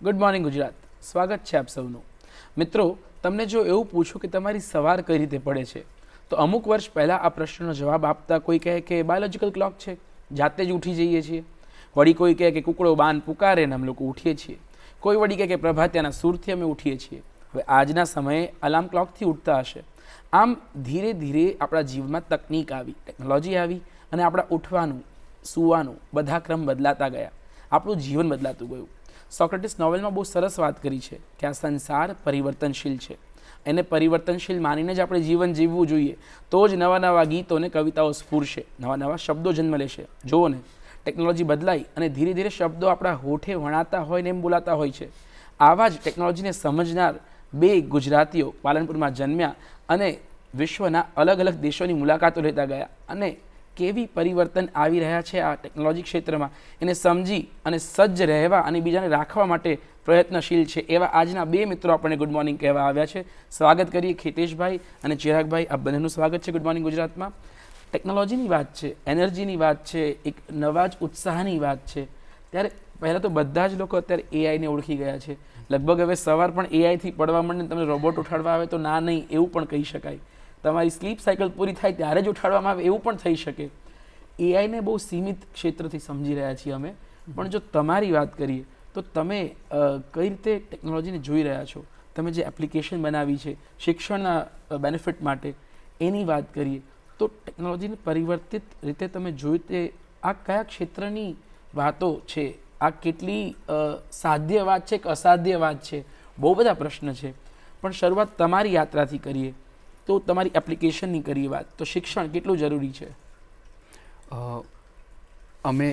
Good morning Gujarat. સ્વાગત છે આપ સૌનું. મિત્રો, તમને જો એવું પૂછું કે તમારી સવાર કઈ રીતે પડે છે, તો અમુક વર્ષ પહેલાં આ પ્રશ્નનો જવાબ આપતા કોઈ કહે કે બાયોલોજિકલ ક્લોક છે, જાતે જ ઉઠી જઈએ છીએ. વળી કોઈ કહે કે કુકડો બાન પુકારે ને અમે લોકો ઉઠીએ છીએ. કોઈ વળી કહે કે પ્રભાતિયાના સૂરથી અમે ઉઠીએ છીએ. હવે આજના સમયે અલાર્મ ક્લોકથી ઉઠતા હશે. આમ ધીરે ધીરે આપણા જીવનમાં તકનીક આવી, ટેકનોલોજી આવી અને આપણા ઉઠવાનું, સૂવાનું બધા ક્રમ બદલાતા ગયા. આપણું જીવન બદલાતું ગયું. સોક્રેટિસ નોવેલમાં બહુ સરસ વાત કરી છે કે આ સંસાર પરિવર્તનશીલ છે. એને પરિવર્તનશીલ માનીને જ આપણે જીવન જીવવું જોઈએ. તો જ નવા નવા ગીતો અને કવિતાઓ સ્ફૂરશે, નવા નવા શબ્દો જન્મ લેશે. જુઓ ને, ટેકનોલોજી બદલાઈ અને ધીરે ધીરે શબ્દો આપણા હોઠે વણાતા હોય ને એમ બોલાતા હોય છે. આવા જ ટેકનોલોજીને સમજનાર બે ગુજરાતીઓ પાલનપુરમાં જન્મ્યા અને વિશ્વના અલગ અલગ દેશોની મુલાકાતો લેતા ગયા અને કેવી પરિવર્તન આવી રહ્યા છે આ ટેકનોલોજી ક્ષેત્રમાં એને સમજી અને સજ્જ રહેવા અને બીજાને રાખવા માટે પ્રયત્નશીલ છે એવા આજના બે મિત્રો આપણને ગુડ મોર્નિંગ કહેવા આવ્યા છે. સ્વાગત કરીએ ખેતેશભાઈ અને ચિરાગભાઈ. આ બંનેનું સ્વાગત છે ગુડ મોર્નિંગ ગુજરાતમાં. ટેકનોલોજીની વાત છે, એનર્જીની વાત છે, એક નવા જ ઉત્સાહની વાત છે. ત્યારે પહેલાં તો બધા જ લોકો અત્યારે એઆઈને ઓળખી ગયા છે. લગભગ હવે સવાર પણ એઆઈથી પડવા માંડે, તમને રોબોટ ઉઠાડવા આવે તો ના નહીં એવું પણ કહી શકાય. તમારી સ્લીપ સાયકલ પૂરી થાય ત્યારે જ ઉઠાડવામાં આવે એવું પણ થઈ શકે. એઆઈને બહુ સીમિત ક્ષેત્રથી સમજી રહ્યા છીએ અમે. પણ જો તમારી વાત કરીએ તો તમે કઈ રીતે ટેકનોલોજીને જોઈ રહ્યા છો, તમે જે એપ્લિકેશન બનાવી છે શિક્ષણના બેનિફિટ માટે, એની વાત કરીએ તો ટેકનોલોજીને પરિવર્તિત રીતે તમે જોઈ તે આ કયા ક્ષેત્રની વાતો છે, આ કેટલી સાધ્ય વાત છે કે અસાધ્ય વાત છે, બહુ બધા પ્રશ્ન છે. પણ શરૂઆત તમારી યાત્રાથી કરીએ તો તમારી એપ્લિકેશનની કરીએ વાત, તો શિક્ષણ કેટલું જરૂરી છે? અમે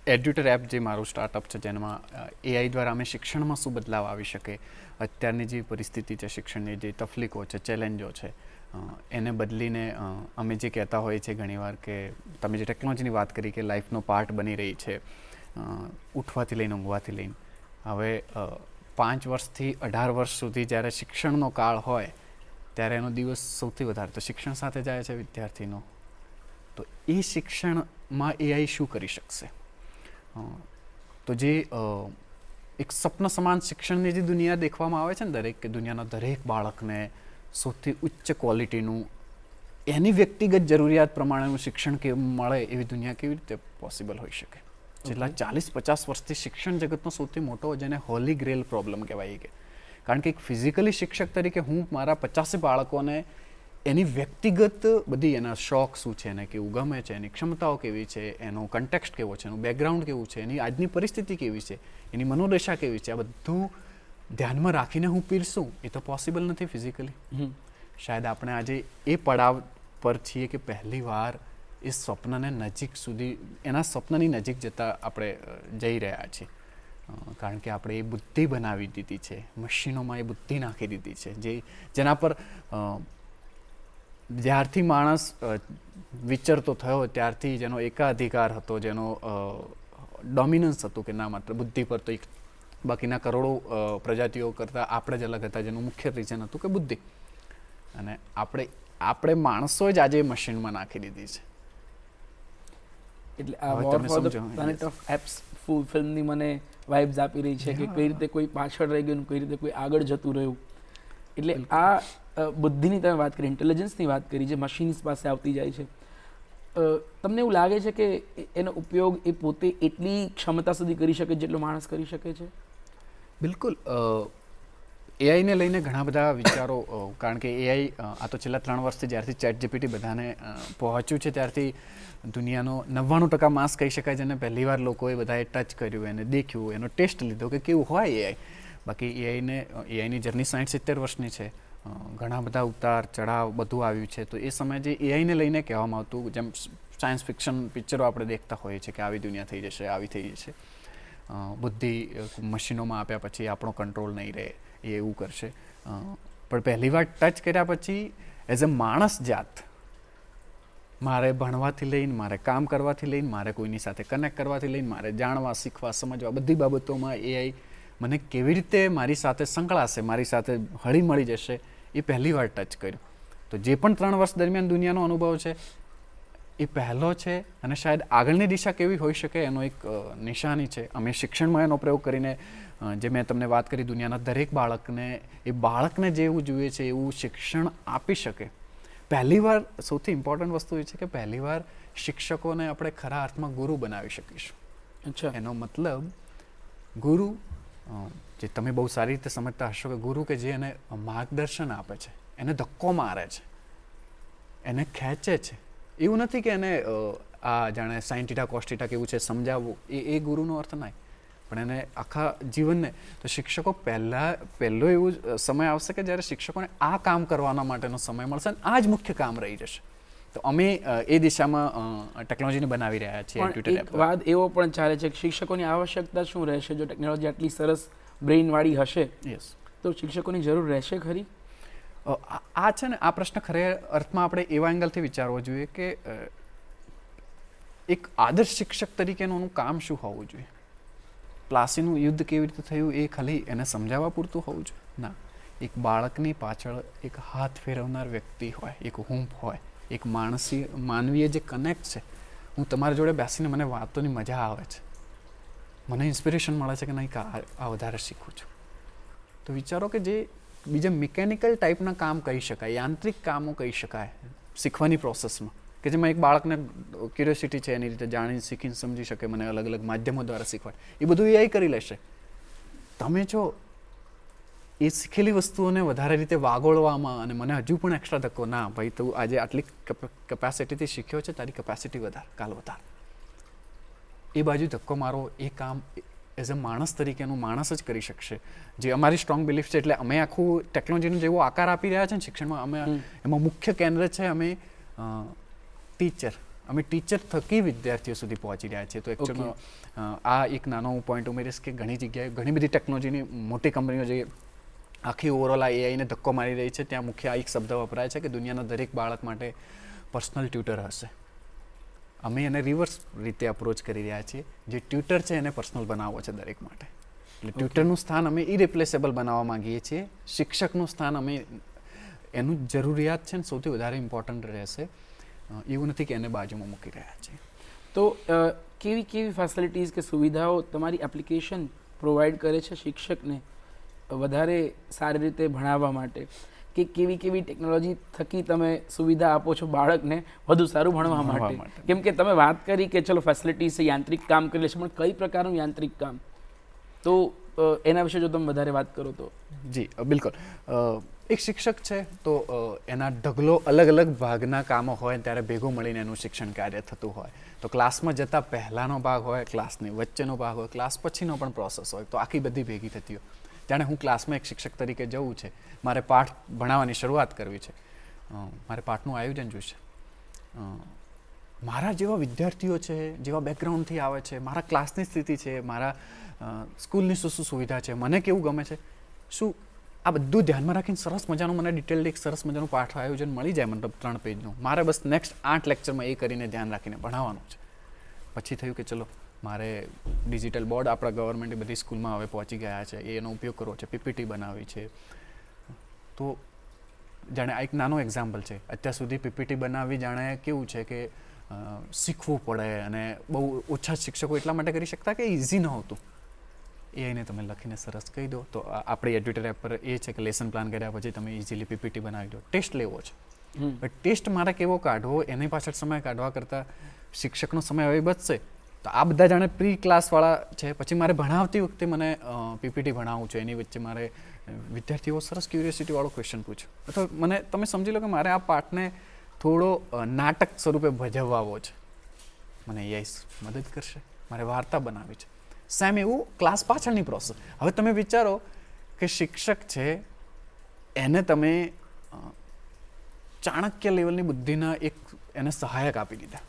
એડ્યુટર એપ જે મારું સ્ટાર્ટઅપ છે જેમાં એઆઈ દ્વારા અમે શિક્ષણમાં શું બદલાવ આવી શકે, અત્યારની જે પરિસ્થિતિ છે, શિક્ષણની જે તકલીફો છે, ચેલેન્જો છે, એને બદલીને અમે જે કહેતા હોઈએ છીએ ઘણીવાર કે તમે જે ટેકનોલોજીની વાત કરી કે લાઈફનો પાર્ટ બની રહી છે, ઉઠવાથી લઈને ઊંઘવાથી લઈને. હવે 5 વર્ષથી 18 વર્ષ સુધી જ્યારે શિક્ષણનો કાળ હોય ત્યારે એનો દિવસ સૌથી વધારે તો શિક્ષણ સાથે જાય છે વિદ્યાર્થીનો. તો એ શિક્ષણમાં એઆઈ શું કરી શકશે? તો જે એક સ્વપ્ન સમાન શિક્ષણની જે દુનિયા દેખવામાં આવે છે ને દરેક, કે દુનિયાના દરેક બાળકને સૌથી ઉચ્ચ ક્વોલિટીનું એની વ્યક્તિગત જરૂરિયાત પ્રમાણેનું શિક્ષણ કે મળે એવી દુનિયા કેવી રીતે પોસિબલ હોઈ શકે? છેલ્લા 40-50 વર્ષથી શિક્ષણ જગતનો સૌથી મોટો, જેને હોલી ગ્રેલ પ્રોબ્લેમ કહેવાય, કે કારણ કે એક ફિઝિકલી શિક્ષક તરીકે હું મારા 50 બાળકોને એની વ્યક્તિગત બધી, એના શોખ શું છે, એને કેવું ગમે છે, એની ક્ષમતાઓ કેવી છે, એનો કન્ટેક્સ્ટ કેવો છે, એનું બેકગ્રાઉન્ડ કેવું છે, એની આજની પરિસ્થિતિ કેવી છે, એની મનોદશા કેવી છે, આ બધું ધ્યાનમાં રાખીને હું પીરસું, એ તો પોસિબલ નથી ફિઝિકલી. શાયદ આપણે આજે એ પડાવ પર છીએ કે પહેલી વાર એ સ્વપ્નને નજીક સુધી, એના સ્વપ્નની નજીક જતા આપણે જઈ રહ્યા છીએ. કારણ કે આપણે એ બુદ્ધિ બનાવી દીધી છે, મશીનોમાં એ બુદ્ધિ નાખી દીધી છે, જેના પર જ્યારથી માણસ વિચરતો થયો ત્યારથી જેનો એકાધિકાર હતો, જેનો ડોમિનન્સ હતું કે ના માત્ર બુદ્ધિ પર, તો બાકીના કરોડો પ્રજાતિઓ કરતાં આપણે જ અલગ હતા, જેનું મુખ્ય રીઝન હતું કે બુદ્ધિ. અને આપણે માણસો જ આજે મશીનમાં નાખી દીધી છે. એટલે આ war for the planet of apps ફિલ્મની મને વાઇબ્સ આપી રહી છે કે કઈ રીતે કોઈ પાછળ રહી ગયું, કઈ રીતે કોઈ આગળ જતું રહ્યું. એટલે આ બુદ્ધિની તમે વાત કરી, ઇન્ટેલિજન્સની વાત કરી, જે મશીન્સ પાસે આવતી જાય છે. તમને એવું લાગે છે કે એનો ઉપયોગ એ પોતે એટલી ક્ષમતા સુધી કરી શકે જેટલો માણસ કરી શકે છે? બિલકુલ. એઆઈને લઈને ઘણા બધા વિચારો, કારણ કે એઆઈ આ તો છેલ્લા 3 વર્ષથી જ્યારથી ChatGPT બધાને પહોંચ્યું છે ત્યારથી દુનિયાનો 99% માસ કહી શકાય, જેને પહેલીવાર લોકોએ બધાએ ટચ કર્યું, એને દેખ્યું, એનો ટેસ્ટ લીધો કે કેવું હોય એઆઈ. બાકી એઆઈની જર્ની 60-70 વર્ષની છે. ઘણા બધા ઉતાર ચઢાવ બધું આવ્યું છે. તો એ સમયે જે એઆઈને લઈને કહેવામાં આવતું, જેમ સાયન્સ ફિક્શન પિક્ચરો આપણે દેખતા હોઈએ છીએ કે આવી દુનિયા થઈ જશે, આવી થઈ જશે, બુદ્ધિ મશીનોમાં આપ્યા પછી આપણો કંટ્રોલ નહીં રહે, એ એવું કરશે. પણ પહેલીવાર ટચ કર્યા પછી એઝ અ માણસ જાત, મારે ભણવાથી લઈને, મારે કામ કરવાથી લઈને, મારે કોઈની સાથે કનેક્ટ કરવાથી લઈને, મારે જાણવા, શીખવા, સમજવા, બધી બાબતોમાં એઆઈ મને કેવી રીતે મારી સાથે સંકળાશે, મારી સાથે હળી મળી જશે, એ પહેલી વાર ટચ કર્યું. તો જે પણ 3 વર્ષ દરમિયાન દુનિયાનો અનુભવ છે એ પહેલો છે અને શાયદ આગળની દિશા કેવી હોઈ શકે એનો એક નિશાની છે. અમે શિક્ષણમાં એનો પ્રયોગ કરીને જે મેં તમને વાત કરી, દુનિયાના દરેક બાળકને એ બાળકને જેવું જોઈએ છે એવું શિક્ષણ આપી શકે. પહેલીવાર સૌથી ઇમ્પોર્ટન્ટ વસ્તુ એ છે કે પહેલીવાર શિક્ષકોને આપણે ખરા અર્થમાં ગુરુ બનાવી શકીશું. અચ્છા. એનો મતલબ ગુરુ, જે તમે બહુ સારી રીતે સમજતા હશો કે ગુરુ કે જે એને માર્ગદર્શન આપે છે, એને ધક્કો મારે છે, એને ખેંચે છે. એવું નથી કે એને આ જાણે સાઈન થીટા કોસ થીટા કેવું છે સમજાવવું, એ ગુરુનો અર્થ નહીં, પણ એને આખા જીવનને. તો શિક્ષકો પહેલો એવું સમય આવશે કે જ્યારે શિક્ષકોને આ કામ કરવાના માટેનો સમય મળશે અને આ જ મુખ્ય કામ રહી જશે. તો અમે એ દિશામાં ટેકનોલોજીને બનાવી રહ્યા છીએ. પણ એક વાત એવો પણ ચાલે છે કે શિક્ષકોની આવશ્યકતા શું રહેશે? જો ટેકનોલોજી આટલી સરસ બ્રેઇનવાળી હશે, યસ, તો શિક્ષકોની જરૂર રહેશે ખરી? આ છે ને, આ પ્રશ્ન ખરે અર્થમાં આપણે એવા એંગલથી વિચારવો જોઈએ કે એક આદર્શ શિક્ષક તરીકેનું કામ શું હોવું જોઈએ. પ્લાસીનું યુદ્ધ કેવી રીતે થયું એ ખાલી એને સમજાવવા પૂરતું હોવું જોઈએ? ના. એક બાળકની પાછળ એક હાથ ફેરવનાર વ્યક્તિ હોય, એક હૂંફ હોય, એક માનવીય જે કનેક્ટ છે. હું તમારી જોડે બેસીને મને વાતોની મજા આવે છે, મને ઇન્સ્પિરેશન મળે છે કે નહીં આ વધારે શીખું છું. તો વિચારો કે જે બીજા મિકેનિકલ ટાઈપના કામ કહી શકાય, યાંત્રિક કામો કહી શકાય શીખવાની પ્રોસેસમાં, કે જેમાં એક બાળકને ક્યુરિયોસિટી છે એની રીતે જાણીને શીખીને સમજી શકે, મને અલગ અલગ માધ્યમો દ્વારા શીખવાય, એ બધું એ કરી લેશે. તમે જો એ શીખેલી વસ્તુઓને વધારે રીતે વાગોળવામાં અને મને હજુ પણ એક્સ્ટ્રા ધક્કો, ના ભાઈ તું આજે આટલી કેપેસિટીથી શીખ્યો છે, તારી કેપેસિટી વધાર, કાલ વધાર, એ બાજુ ધક્કો મારો, એ કામ એઝ અ માણસ તરીકેનું માણસ જ કરી શકશે. જે અમારી સ્ટ્રોંગ બિલીફ છે. એટલે અમે આખું ટેકનોલોજીનો જેવો આકાર આપી રહ્યા છે ને શિક્ષણમાં, અમે એમાં મુખ્ય કેન્દ્ર છે અમે ટીચર. અમે ટીચર થકી વિદ્યાર્થીઓ સુધી પહોંચી રહ્યા છીએ. તો એકચ્યુઅલમાં આ એક નાનો હું પોઈન્ટ ઉમેરીશ કે ઘણી જગ્યાએ ઘણી બધી ટેકનોલોજીની મોટી કંપનીઓ જે આખી ઓવરઓલ આ એઆઈને ધક્કો મારી રહી છે, ત્યાં મુખ્ય આ એક શબ્દ વપરાય છે કે દુનિયાના દરેક બાળક માટે પર્સનલ ટ્યુટર હશે. અમે એને રિવર્સ રીતે અપ્રોચ કરી રહ્યા છીએ. જે ટ્યુટર છે એને પર્સનલ બનાવવો છે દરેક માટે. એટલે ટ્યુટરનું સ્થાન અમે ઇરિપ્લેસેબલ બનાવવા માંગીએ છીએ. શિક્ષકનું સ્થાન અમે એનું જરૂરિયાત છે ને સૌથી વધારે ઇમ્પોર્ટન્ટ રહેશે. એવું નથી કે એને બાજુમાં મૂકી રહ્યા છીએ. તો કેવી કેવી ફેસિલિટીઝ કે સુવિધાઓ તમારી એપ્લિકેશન પ્રોવાઈડ કરે છે શિક્ષકને વધારે સારી રીતે ભણાવવા માટે? કે કેવી કેવી ટેકનોલોજી થકી તમે સુવિધા આપો છો બાળકને વધુ સારું ભણવા માટે? કેમ કે તમે વાત કરી કે ચલો ફેસિલિટીઝ છે, યાંત્રિક કામ કરી લેશે, પણ કઈ પ્રકારનું યાંત્રિક કામ? તો એના વિશે જો તમે વધારે વાત કરો તો. જી બિલકુલ. એક શિક્ષક છે તો એના ઢગલો અલગ અલગ ભાગના કામો હોય ત્યારે ભેગું મળીને એનું શિક્ષણ કાર્ય થતું હોય. તો ક્લાસમાં જતાં પહેલાંનો ભાગ હોય, ક્લાસની વચ્ચેનો ભાગ હોય, ક્લાસ પછીનો પણ પ્રોસેસ હોય, તો આખી બધી ભેગી થતી હોય. જાણે હું ક્લાસમાં એક શિક્ષક તરીકે જવું છે, મારે પાઠ ભણાવવાની શરૂઆત કરવી છે, મારે પાઠનું આયોજન જોઈશે, મારા જેવા વિદ્યાર્થીઓ છે, જેવા બેકગ્રાઉન્ડથી આવે છે, મારા ક્લાસની સ્થિતિ છે, મારા સ્કૂલની શું શું સુવિધા છે, મને કેવું ગમે છે, શું આ બધું ધ્યાનમાં રાખીને સરસ મજાનું મને ડિટેલ્ડ એક સરસ મજાનું પાઠ આયોજન મળી જાય, મતલબ 3 પેજનું. મારે બસ નેક્સ્ટ 8 લેક્ચરમાં એ કરીને ધ્યાન રાખીને ભણાવવાનું છે. પછી થયું કે ચલો મારે ડિજિટલ બોર્ડ આપણા ગવર્મેન્ટની બધી સ્કૂલમાં હવે પહોંચી ગયા છે, એનો ઉપયોગ કરવો છે, પીપીટી બનાવી છે. તો જાણે આ એક નાનો એક્ઝામ્પલ છે. અત્યાર સુધી પીપીટી બનાવવી જાણે કેવું છે કે શીખવું પડે અને બહુ ઓછા શિક્ષકો એટલા માટે કરી શકતા કે ઇઝી નહોતું. એઆઈને તમે લખીને સરસ કહી દો તો આપણી એડ્યુટર એપ પર એ છે કે લેસન પ્લાન કર્યા પછી તમે ઇઝીલી પીપીટી બનાવી દો. ટેસ્ટ લેવો છે, ટેસ્ટ મારે કેવો કાઢવો એની પાછળ સમય કાઢવા કરતાં શિક્ષકનો સમય હવે બચશે. તો આ બધા જાણે પ્રી ક્લાસવાળા છે, પછી મારે ભણાવતી વખતે મને પીપીટી ભણાવવું છે, એની વચ્ચે મારે વિદ્યાર્થીઓ સરસ ક્યુરિયોસિટીવાળો ક્વેશ્ચન પૂછો, અથવા મને તમે સમજી લો કે મારે આ પાઠને થોડો નાટક સ્વરૂપે ભજવવો છે, મને એઆઈ મદદ કરશે. મારે વાર્તા બનાવી છે, સેમ એવું ક્લાસ પાછળની પ્રોસેસ. હવે તમે વિચારો કે શિક્ષક છે એને તમે ચાણક્ય લેવલની બુદ્ધિના એક એને સહાયક આપી દીધા,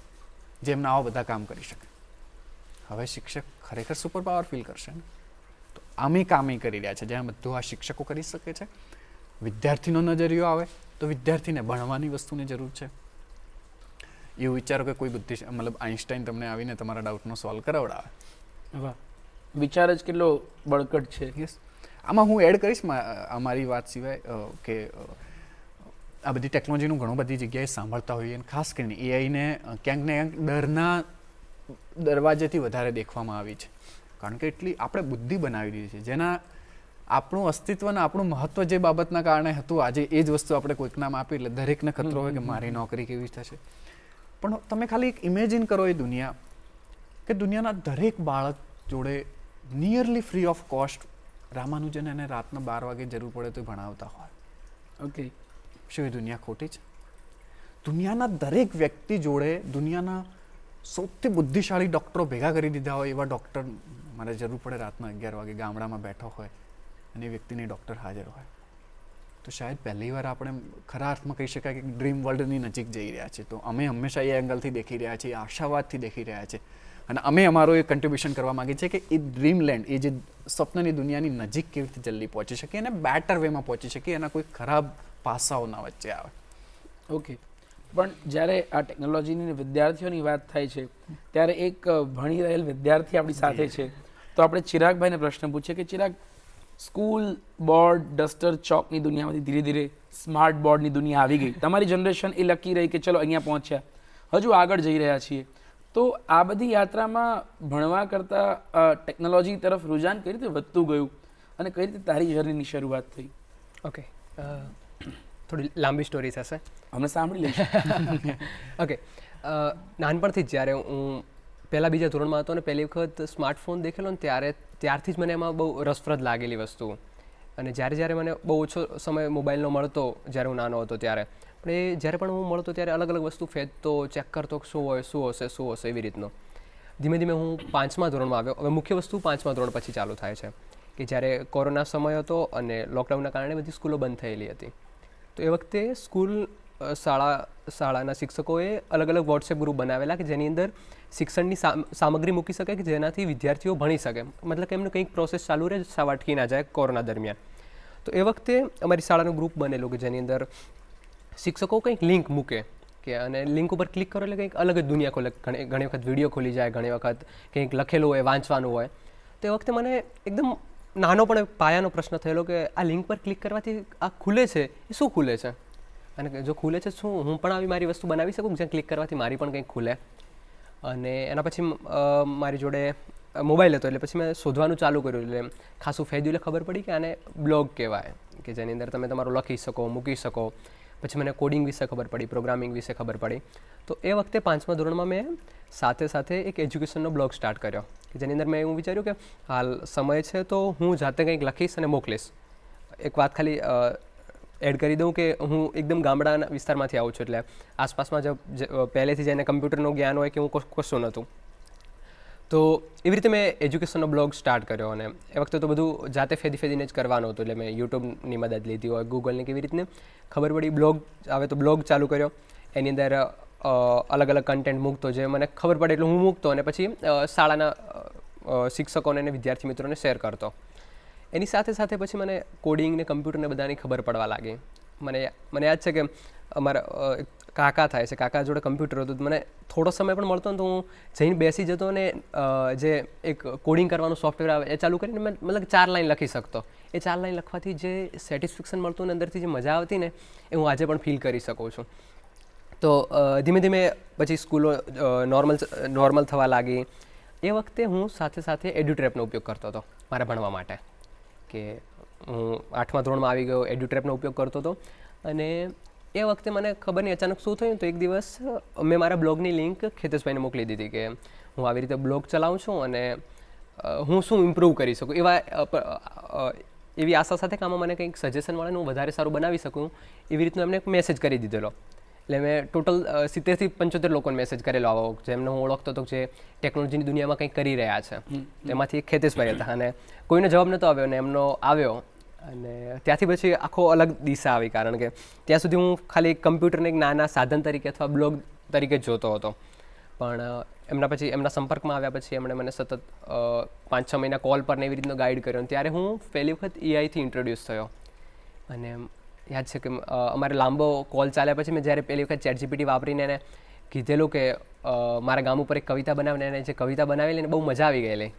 જેમના આવા બધા કામ કરી શકે. હવે શિક્ષક ખરેખર સુપર પાવર ફીલ કરશે ને? તો અમે કામ કરી રહ્યા છે જ્યાં બધું આ શિક્ષકો કરી શકે છે. વિદ્યાર્થીનો નજરિયો આવે તો વિદ્યાર્થીને ભણવાની વસ્તુની જરૂર છે. એવું વિચારો કે કોઈ બુદ્ધિ મતલબ આઈન્સ્ટાઈન તમને આવીને તમારા ડાઉટનો સોલ્વ કરાવડાવે. વાહ, વિચાર જ કેટલો બળકટ છે. યસ. આમાં હું એડ કરીશ અમારી વાત સિવાય કે આ બધી ટેકનોલોજીનું ઘણું બધી જગ્યાએ સાંભળતા હોઈએ અને ખાસ કરીને એઆઈને ક્યાંક ને ક્યાંક ડરના દરવાજેથી વધારે દેખવામાં આવી છે. કારણ કે એટલી આપણે બુદ્ધિ બનાવી દીધી છે જેના આપણું અસ્તિત્વ અને આપણું મહત્વ જે બાબતના કારણે હતું, આજે એ જ વસ્તુ આપણે કોઈક નામ આપી એટલે દરેકને ખતરો હોય કે મારી નોકરી કેવી થશે. પણ તમે ખાલી એક ઇમેજિન કરો એ દુનિયા, કે દુનિયાના દરેક બાળક જોડે nearly free of cost Ramanujan એને રાતના 12 વાગે જરૂર પડે તો ભણાવતા હોય. ઓકે, શું એ દુનિયા ખોટી છે? દુનિયાના દરેક વ્યક્તિ જોડે દુનિયાના સૌથી બુદ્ધિશાળી ડૉક્ટરો ભેગા કરી દીધા હોય એવા ડૉક્ટર મારે જરૂર પડે રાતના 11 વાગે ગામડામાં બેઠો હોય અને એ વ્યક્તિને ડૉક્ટર હાજર હોય, તો શાયદ પહેલી વાર આપણે ખરા અર્થમાં કહી શકાય કે ડ્રીમ વર્લ્ડની નજીક જઈ રહ્યા છીએ. તો અમે હંમેશા એ એંગલથી દેખી રહ્યા છીએ, આશાવાદથી દેખી રહ્યા છીએ અને અમે અમારો એ કન્ટ્રીબ્યુશન કરવા માગીએ છીએ કે એ ડ્રીમ લેન્ડ, એ જે સ્વપ્નની દુનિયાની નજીક કેવી રીતે જલ્દી પહોંચી શકીએ અને બેટર વેમાં પહોંચી શકીએ, એના કોઈ ખરાબ પાસાઓના વચ્ચે આવે. ઓકે, પણ જ્યારે આ ટેકનોલોજીની વિદ્યાર્થીઓની વાત થાય છે ત્યારે એક ભણી રહેલ વિદ્યાર્થી આપણી સાથે છે, તો આપણે ચિરાગભાઈને પ્રશ્ન પૂછીએ કે ચિરાગ, સ્કૂલ બોર્ડ ડસ્ટર ચોકની દુનિયામાંથી ધીરે ધીરે સ્માર્ટ બોર્ડની દુનિયા આવી ગઈ, તમારી જનરેશન એ લકી રહી કે ચલો અહીંયા પહોંચ્યા, હજુ આગળ જઈ રહ્યા છીએ, તો આ બધી યાત્રામાં ભણવા કરતાં ટેકનોલોજી તરફ રુઝાન કઈ રીતે વધતું ગયું અને કઈ રીતે તારી જર્નીની શરૂઆત થઈ? ઓકે, થોડી લાંબી સ્ટોરી થશે. અમે સાંભળી લઈશું. ઓકે, નાનપણથી જ જ્યારે હું પહેલાં બીજા ધોરણમાં હતો ને પહેલી વખત સ્માર્ટફોન દેખેલો ને ત્યારથી જ મને એમાં બહુ રસપ્રદ લાગેલી વસ્તુ. અને જ્યારે મને બહુ ઓછો સમય મોબાઈલનો મળતો જ્યારે હું નાનો હતો ત્યારે, પણ એ જ્યારે પણ હું મળતો ત્યારે અલગ અલગ વસ્તુ ફેંચતો, ચેક કરતો શું હશે એવી રીતનો. ધીમે ધીમે હું 5મા ધોરણમાં આવ્યો. હવે મુખ્ય વસ્તુ 5મા ધોરણ પછી ચાલુ થાય છે કે જ્યારે કોરોના સમય હતો અને લોકડાઉનના કારણે બધી સ્કૂલો બંધ થયેલી હતી. તો એ વખતે શાળાના શિક્ષકોએ અલગ અલગ વોટ્સએપ ગ્રુપ બનાવેલા કે જેની અંદર શિક્ષણની સામગ્રી મૂકી શકે કે જેનાથી વિદ્યાર્થીઓ ભણી શકે, મતલબ કે એમનું કંઈક પ્રોસેસ ચાલુ રહે, સાવ અટકી ના જાય કોરોના દરમિયાન. તો એ વખતે અમારી શાળાનું ગ્રુપ બનેલું કે જેની અંદર શિક્ષકો કંઈક લિંક મૂકે કે અને લિંક ઉપર ક્લિક કરો એટલે કંઈક અલગ જ દુનિયા ખોલે. ઘણી વખત વિડીયો ખોલી જાય, ઘણી વખત કંઈક લખેલું હોય, વાંચવાનું હોય. તો એ વખતે મને એકદમ નાનો પણ પાયાનો પ્રશ્ન થયેલો કે આ લિંક પર ક્લિક કરવાથી આ ખુલે છે એ શું ખુલે છે, અને જો ખુલે છે શું હું પણ આવી મારી વસ્તુ બનાવી શકું જ્યાં ક્લિક કરવાથી મારી પણ કંઈક ખુલે. અને એના પછી મારી જોડે મોબાઈલ હતો એટલે પછી મેં શોધવાનું ચાલુ કર્યું. એટલે ખાસું ફાયદું એટલે ખબર પડી કે આને બ્લોગ કહેવાય કે જેની અંદર તમે તમારું લખી શકો, મૂકી શકો. પછી મને કોડિંગ વિશે ખબર પડી, પ્રોગ્રામિંગ વિશે ખબર પડી. તો એ વખતે 5મા ધોરણમાં મેં સાથે એક એજ્યુકેશનનો બ્લોગ સ્ટાર્ટ કર્યો કે જેની અંદર મેં એવું વિચાર્યું કે હાલ સમય છે તો હું જાતે કંઈક લખીશ અને મોકલીશ. એક વાત ખાલી એડ કરી દઉં કે હું એકદમ ગામડાના વિસ્તારમાંથી આવું છું, એટલે આસપાસમાં જે પહેલેથી જઈને કમ્પ્યુટરનું જ્ઞાન હોય કે હું કશું નહોતું. તો એવી રીતે મેં એજ્યુકેશનનો બ્લોગ સ્ટાર્ટ કર્યો અને એ વખતે તો બધું જાતે ફેદીને જ કરવાનું હતું. એટલે મેં યુટ્યુબની મદદ લીધી હોય, ગૂગલની કેવી રીતને ખબર પડી બ્લોગ આવે તો બ્લોગ ચાલુ કર્યો. એની અંદર અલગ અલગ કન્ટેન્ટ મૂકતો, જે મને ખબર પડે એટલે હું મૂકતો અને પછી શાળાના શિક્ષકોને અને વિદ્યાર્થી મિત્રોને શેર કરતો. એની સાથે પછી મને કોડિંગ ને કમ્પ્યુટરને બધાની ખબર પડવા લાગી. મને યાદ છે કે અમારા કાકા થાય છે, કાકા જોડે કમ્પ્યુટર હતું, મને થોડો સમય પણ મળતો ને તો હું જઈને બેસી જતો અને જે એક કોડિંગ કરવાનું સોફ્ટવેર આવે એ ચાલુ કરીને મેં મતલબ 4 લાઈન લખી શકતો. એ 4 લાઈન લખવાથી જે સેટિસ્ફેક્શન મળતું ને અંદરથી જે મજા આવતી ને એ હું આજે પણ ફીલ કરી શકું છું. તો ધીમે ધીમે પછી સ્કૂલો નોર્મલ થવા લાગી. એ વખતે હું સાથે એડ્યુટ્રેપનો ઉપયોગ કરતો હતો મારા ભણવા માટે. કે હું 8મા ધોરણમાં આવી ગયો, એડ્યુટ્રેપનો ઉપયોગ કરતો હતો. અને એ વખતે મને ખબર નહીં અચાનક શું થયું, તો એક દિવસ મેં મારા બ્લોગની લિંક ખેતેશભાઈને મોકલી દીધી કે હું આવી રીતે બ્લોગ ચલાવું છું અને હું શું ઇમ્પ્રૂવ કરી શકું, એવી આશા સાથે કે આમાં મને કંઈક સજેશન મળે ને હું વધારે સારું બનાવી શકું, એવી રીતનો એમને એક મેસેજ કરી દીધેલો. એટલે મેં ટોટલ 70 થી 75 લોકોને મેસેજ કરેલો આવો જેમને હું ઓળખતો હતો જે ટેકનોલોજીની દુનિયામાં કંઈક કરી રહ્યા છે. તેમાંથી એક ખેતેશભાઈ હતા અને કોઈનો જવાબ નહોતો આવ્યો અને એમનો આવ્યો. અને ત્યાંથી પછી આખો અલગ દિશા આવી, કારણ કે ત્યાં સુધી હું ખાલી કમ્પ્યુટરને એક નાના સાધન તરીકે અથવા બ્લોગ તરીકે જ જોતો હતો. પણ એમના સંપર્કમાં આવ્યા પછી એમણે મને સતત 5-6 મહિના કોલ પર ને એવી રીતનો ગાઈડ કર્યો. ત્યારે હું પહેલી વખત એઆઈથી ઇન્ટ્રોડ્યુસ થયો. અને યાદ છે કે અમારે લાંબો કોલ ચાલ્યા પછી મેં જ્યારે પહેલી વખત ChatGPT વાપરીને એને કીધેલું કે મારા ગામ ઉપર એક કવિતા બનાવીને એને જે કવિતા બનાવેલી ને બહુ મજા આવી ગયેલી.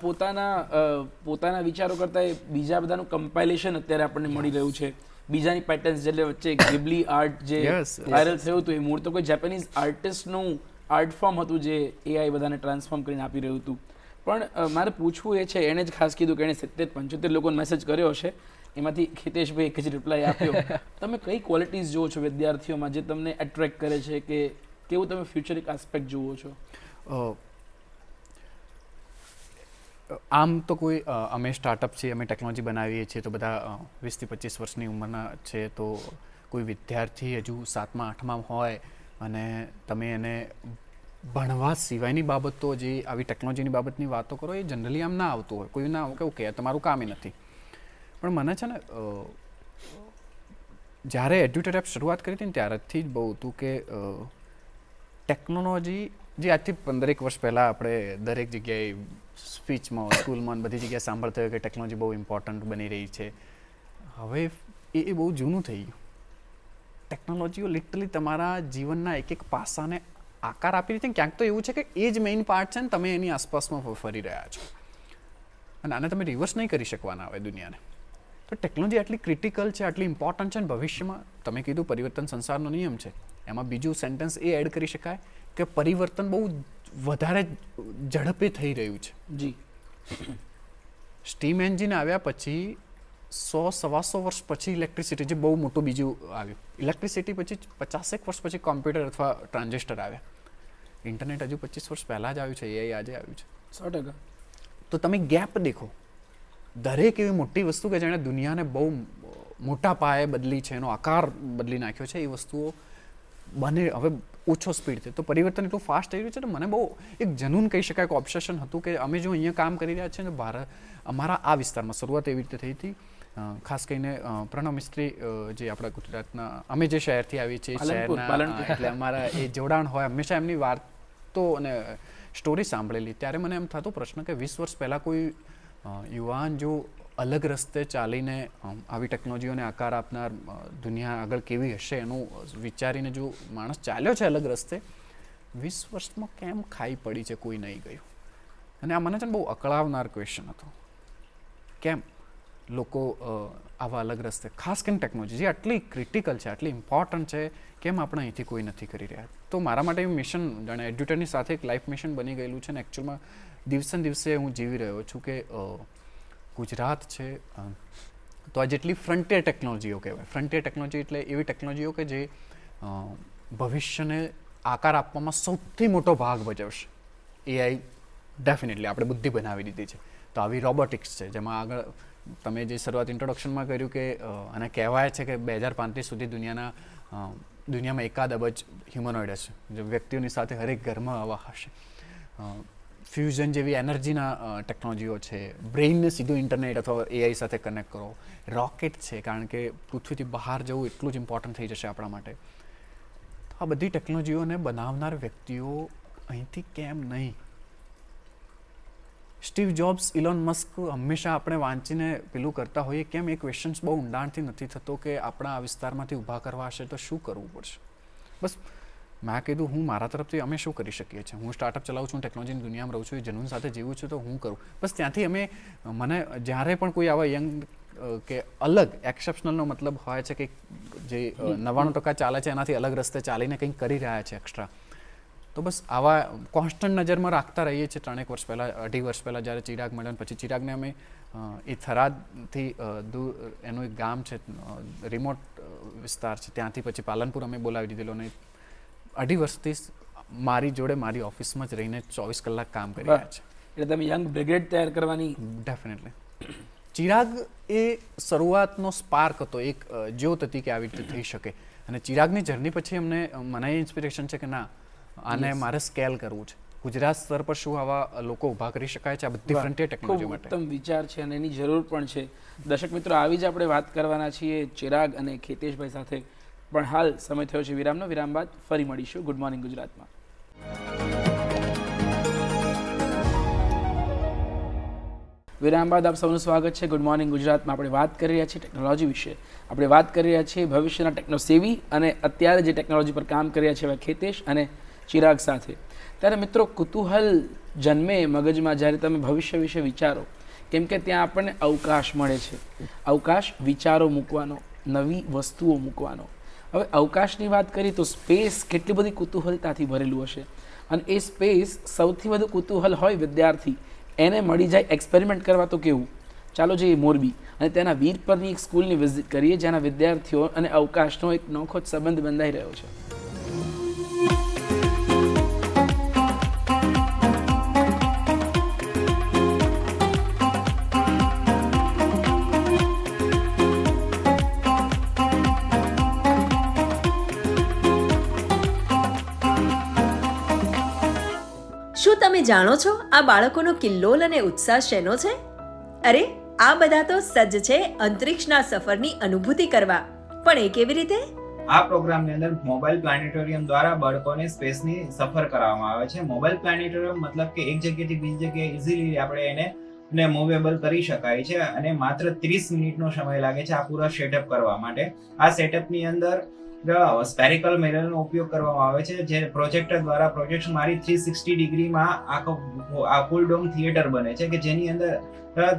પોતાના વિચારો કરતાં બીજા બધાનું કમ્પાઇલેશન અત્યારે આપણને મળી રહ્યું છે. બીજાની પેટર્ન્સ એટલે વચ્ચે ગિબલી આર્ટ જે Yes, yes. વાયરલ થયું હતું એ મૂળ તો કોઈ જેપેનીઝ આર્ટિસ્ટનું આર્ટ ફોર્મ હતું જે એઆઈ બધાને ટ્રાન્સફોર્મ કરીને આપી રહ્યું હતું. પણ મારે પૂછવું એ છે, એણે જ ખાસ કીધું કે એણે 70-75 લોકોને મેસેજ કર્યો હશે, એમાંથી હિતેશભાઈ એક જ રિપ્લાય આપ્યો. તમે કઈ ક્વોલિટીઝ જુઓ છો વિદ્યાર્થીઓમાં જે તમને એટ્રેક્ટ કરે છે, કે કેવું તમે ફ્યુચરિક આસ્પેક્ટ જુઓ છો? આમ તો કોઈ અમે સ્ટાર્ટઅપ છીએ, અમે ટેકનોલોજી બનાવીએ છીએ, તો બધા 20 થી 25 વર્ષની ઉંમરના છે. તો કોઈ વિદ્યાર્થી હજુ 7મા 8મા હોય અને તમે એને ભણવા સિવાયની બાબતો જે આવી ટેકનોલોજીની બાબતની વાતો કરો, એ જનરલી આમ ના આવતું હોય. કોઈ ના કેવું કે તમારું કામ એ નથી. પણ મને છે ને જ્યારે એડ્યુટેડ એપ શરૂઆત કરી હતી ને ત્યારથી જ બહુ હતું કે ટેકનોલોજી જે આજથી 15 વર્ષ પહેલાં આપણે દરેક જગ્યાએ સ્પીચમાં, સ્કૂલમાં બધી જગ્યાએ સાંભળતા હોય કે ટેકનોલોજી બહુ ઇમ્પોર્ટન્ટ બની રહી છે. હવે એ બહુ જૂનું થઈ ગયું. ટેકનોલોજીઓ લિટરલી તમારા જીવનના એક એક પાસાને આકાર આપી રહી છે. ક્યાંક તો એવું છે કે એ જ મેઇન પાર્ટ છે ને તમે એની આસપાસમાં ફરી રહ્યા છો અને આને તમે રિવર્સ નહીં કરી શકવાના હવે દુનિયાને. તો ટેકનોલોજી આટલી ક્રિટિકલ છે, આટલી ઇમ્પોર્ટન્ટ છે, અને ભવિષ્યમાં તમે કીધું પરિવર્તન સંસારનો નિયમ છે, એમાં બીજું સેન્ટેન્સ એ એડ કરી શકાય કે પરિવર્તન બહુ વધારે ઝડપે થઈ રહ્યું છે. જી. સ્ટીમ એન્જિન આવ્યા પછી 100-125 વર્ષ પછી ઇલેક્ટ્રિસિટી, જે બહુ મોટું બીજું આવ્યું. ઇલેક્ટ્રિસિટી પછી 50 વર્ષ પછી કોમ્પ્યુટર અથવા ટ્રાન્ઝિસ્ટર આવ્યા. ઇન્ટરનેટ હજુ 25 વર્ષ પહેલાં જ આવ્યું છે, એ આજે આવ્યું છે. 100%. તો તમે ગેપ દેખો. દરેક એવી મોટી વસ્તુ કે જેણે દુનિયાને બહુ મોટા પાયે બદલી છે, એનો આકાર બદલી નાખ્યો છે, એ વસ્તુઓ બને હવે ઓછો સ્પીડ છે. તો પરિવર્તન એટલું ફાસ્ટ થઈ રહ્યું છે. તો મને બહુ એક જનૂન કહી શકાય કે ઓબ્સેશન હતું કે અમે જો અહીંયા કામ કરી રહ્યા છીએ ને અમારા આ વિસ્તારમાં શરૂઆત એવી રીતે થઈ હતી. ખાસ કરીને પ્રણવ મિસ્ત્રી જે આપણા ગુજરાતના, અમે જે શહેરથી આવીએ છીએ શહેરના, એટલે અમારા એ જોડાણ હોય હંમેશા. એમની વાતો અને સ્ટોરી સાંભળેલી ત્યારે મને એમ થતો પ્રશ્ન કે 20 વર્ષ પહેલાં કોઈ યુવાન જો અલગ રસ્તે ચાલીને આવી ટેકનોલોજીઓને આકાર આપનાર દુનિયા આગળ કેવી હશે એનું વિચારીને જો માણસ ચાલ્યો છે અલગ રસ્તે, 20 વર્ષમાં કેમ ખાઈ પડી છે કોઈ નહીં ગયું? અને આ મને છે ને બહુ અકળાવનાર ક્વેશ્ચન હતો. કેમ લોકો આવા અલગ રસ્તે, ખાસ કરીને ટેકનોલોજી જે આટલી ક્રિટિકલ છે, આટલી ઇમ્પોર્ટન્ટ છે, કેમ આપણે અહીંથી કોઈ નથી કરી રહ્યા? તો મારા માટે મિશન જાણે એડ્યુટરની સાથે એક લાઈફ મિશન બની ગયેલું છે ને એકચ્યુઅલમાં દિવસે ને દિવસે હું જીવી રહ્યો છું કે ગુજરાત છે તો આ જેટલી ફ્રન્ટિયર ટેકનોલોજીઓ કહેવાય. ફ્રન્ટિયર ટેકનોલોજી એટલે એવી ટેકનોલોજીઓ કે જે ભવિષ્યને આકાર આપવામાં સૌથી મોટો ભાગ ભજવશે. એઆઈ ડેફિનેટલી આપણે બુદ્ધિ બનાવી દીધી છે. તો આવી રોબોટિક્સ છે જેમાં આગળ તમે જે શરૂઆત ઇન્ટ્રોડક્શનમાં કર્યું કે અને કહેવાય છે કે 2035 સુધી દુનિયામાં 1 અબજ હ્યુમનોઇડ હશે, જે વ્યક્તિઓની સાથે હરેક ઘરમાં આવા હશે. ફ્યુઝન જેવી એનર્જીના ટેકનોલોજીઓ છે. બ્રેઇનને સીધું ઇન્ટરનેટ અથવા એઆઈ સાથે કનેક્ટ કરો. રોકેટ છે, કારણ કે પૃથ્વીથી બહાર જવું એટલું જ ઇમ્પોર્ટન્ટ થઈ જશે આપણા માટે. તો આ બધી ટેકનોલોજીઓને બનાવનાર વ્યક્તિઓ અહીંથી કેમ નહીં? સ્ટીવ જોબ્સ, ઇલોન મસ્ક હંમેશા આપણે વાંચીને પેલું કરતા હોઈએ, કેમ એ ક્વેશ્ચન્સ બહુ ઊંડાણથી નથી થતો કે આપણા આ વિસ્તારમાંથી ઊભા કરવા હશે તો શું કરવું પડશે? બસ મેં કીધું હું મારા તરફથી અમે શું કરી શકીએ છીએ. હું સ્ટાર્ટઅપ ચલાવું છું, ટેકનોલોજીની દુનિયામાં રહું છું, એ જનૂન સાથે જીવું છું, તો હું કરું. બસ ત્યાંથી મને જ્યારે પણ કોઈ આવા યંગ કે અલગ એક્સેપ્શનલનો મતલબ હોય છે કે જે 99% ચાલે છે એનાથી અલગ રસ્તે ચાલીને કંઈક કરી રહ્યા છે એક્સ્ટ્રા, તો બસ આવા કોન્સ્ટન્ટ નજરમાં રાખતા રહીએ છીએ. 3 વર્ષ પહેલાં, 2.5 વર્ષ પહેલાં જ્યારે ચિરાગ મળ્યો, પછી ચિરાગને અમે એ થરાદથી દૂર એનું એક ગામ છે, રિમોટ વિસ્તાર છે, ત્યાંથી પછી પાલનપુર અમે બોલાવી દીધેલો. અને 2.5 વર્ષથી મારી જોડે મારી ઓફિસમાં જ રહીને 24 કલાક કામ કરી રહ્યા છે. એટલે તમે યંગ બ્રિગેડ તૈયાર કરવાની. ડેફિનેટલી. ચિરાગ એ શરૂઆતનો સ્પાર્ક હતો, એક જ્યોત હતી કે આવી રીતે થઈ શકે. અને ચિરાગની જર્ની પછી મને ઇન્સ્પિરેશન છે કે ના, આને મારે સ્કેલ કરવું છે. ગુજરાત સ્તર પર શું આવા લોકો ઊભા કરી શકાય છે આ બધી ફ્રન્ટિયર ટેકનોલોજી માટે? ઉત્તમ વિચાર છે અને એની જરૂર પણ છે. દર્શક મિત્રો, આવી જ આપણે વાત કરવાના છીએ ચિરાગ અને ખેતેશભાઈ સાથે. પણ હાલ સમય થયો છે વિરામનો. વિરામ બાદ ફરી મળીશું ગુડ મોર્નિંગ ગુજરાતમાં. વિરામ બાદ આપ સૌનું સ્વાગત છે ગુડ મોર્નિંગ ગુજરાતમાં. આપણે વાત કરી રહ્યા છીએ ટેકનોલોજી વિશે. આપણે વાત કરી રહ્યા છીએ ભવિષ્યના ટેકનોસેવી અને અત્યારે જે ટેકનોલોજી પર કામ કરી રહ્યા છે એવા ખેતેશ અને ચિરાગ સાથે. ત્યારે મિત્રો, કુતૂહલ જન્મે મગજમાં જ્યારે તમે ભવિષ્ય વિશે વિચારો, કેમ કે ત્યાં આપણને અવકાશ મળે છે. અવકાશ વિચારો મૂકવાનો, નવી વસ્તુઓ મૂકવાનો. હવે અવકાશની વાત કરીએ તો સ્પેસ કેટલી બધી કુતૂહલતાથી ભરેલું હશે, અને એ સ્પેસ સૌથી વધુ કુતૂહલ હોય વિદ્યાર્થી એને મળી જાય એક્સપેરિમેન્ટ કરવા તો કેવું. ચાલો જઈએ મોરબી અને તેના વીર પરની એક સ્કૂલની વિઝિટ કરીએ જેના વિદ્યાર્થીઓ અને અવકાશનો એક નોખો જ સંબંધ બંધાઈ રહ્યો છે. શું તમે જાણો છો આ બાળકોનો કિલ્લોલ અને ઉત્સાહ શેનો છે? અરે આ બધા તો સજ્જ છે અંતરિક્ષના સફરની અનુભૂતિ કરવા. પણ એ કેવી રીતે? આ પ્રોગ્રામની અંદર મોબાઈલ પ્લાનેટોરિયમ દ્વારા બાળકોને સ્પેસની સફર કરાવવામાં આવે છે. મોબાઈલ પ્લાનેટોરિયમ મતલબ કે એક જગ્યાએથી બીજી જગ્યાએ ઇઝીલી આપણે એને મૂવેબલ કરી શકાય છે અને માત્ર 30 મિનિટનો સમય લાગે છે આ પૂરા સેટઅપ કરવા માટે. આ સેટઅપની અંદર સ્પેરિકલ મિરરનો ઉપયોગ કરવામાં આવે છે જે પ્રોજેક્ટર દ્વારા પ્રોજેક્શન મારી 360 ડિગ્રીમાં આ ફૂલ ડોમ થિયેટર બને છે કે જેની અંદર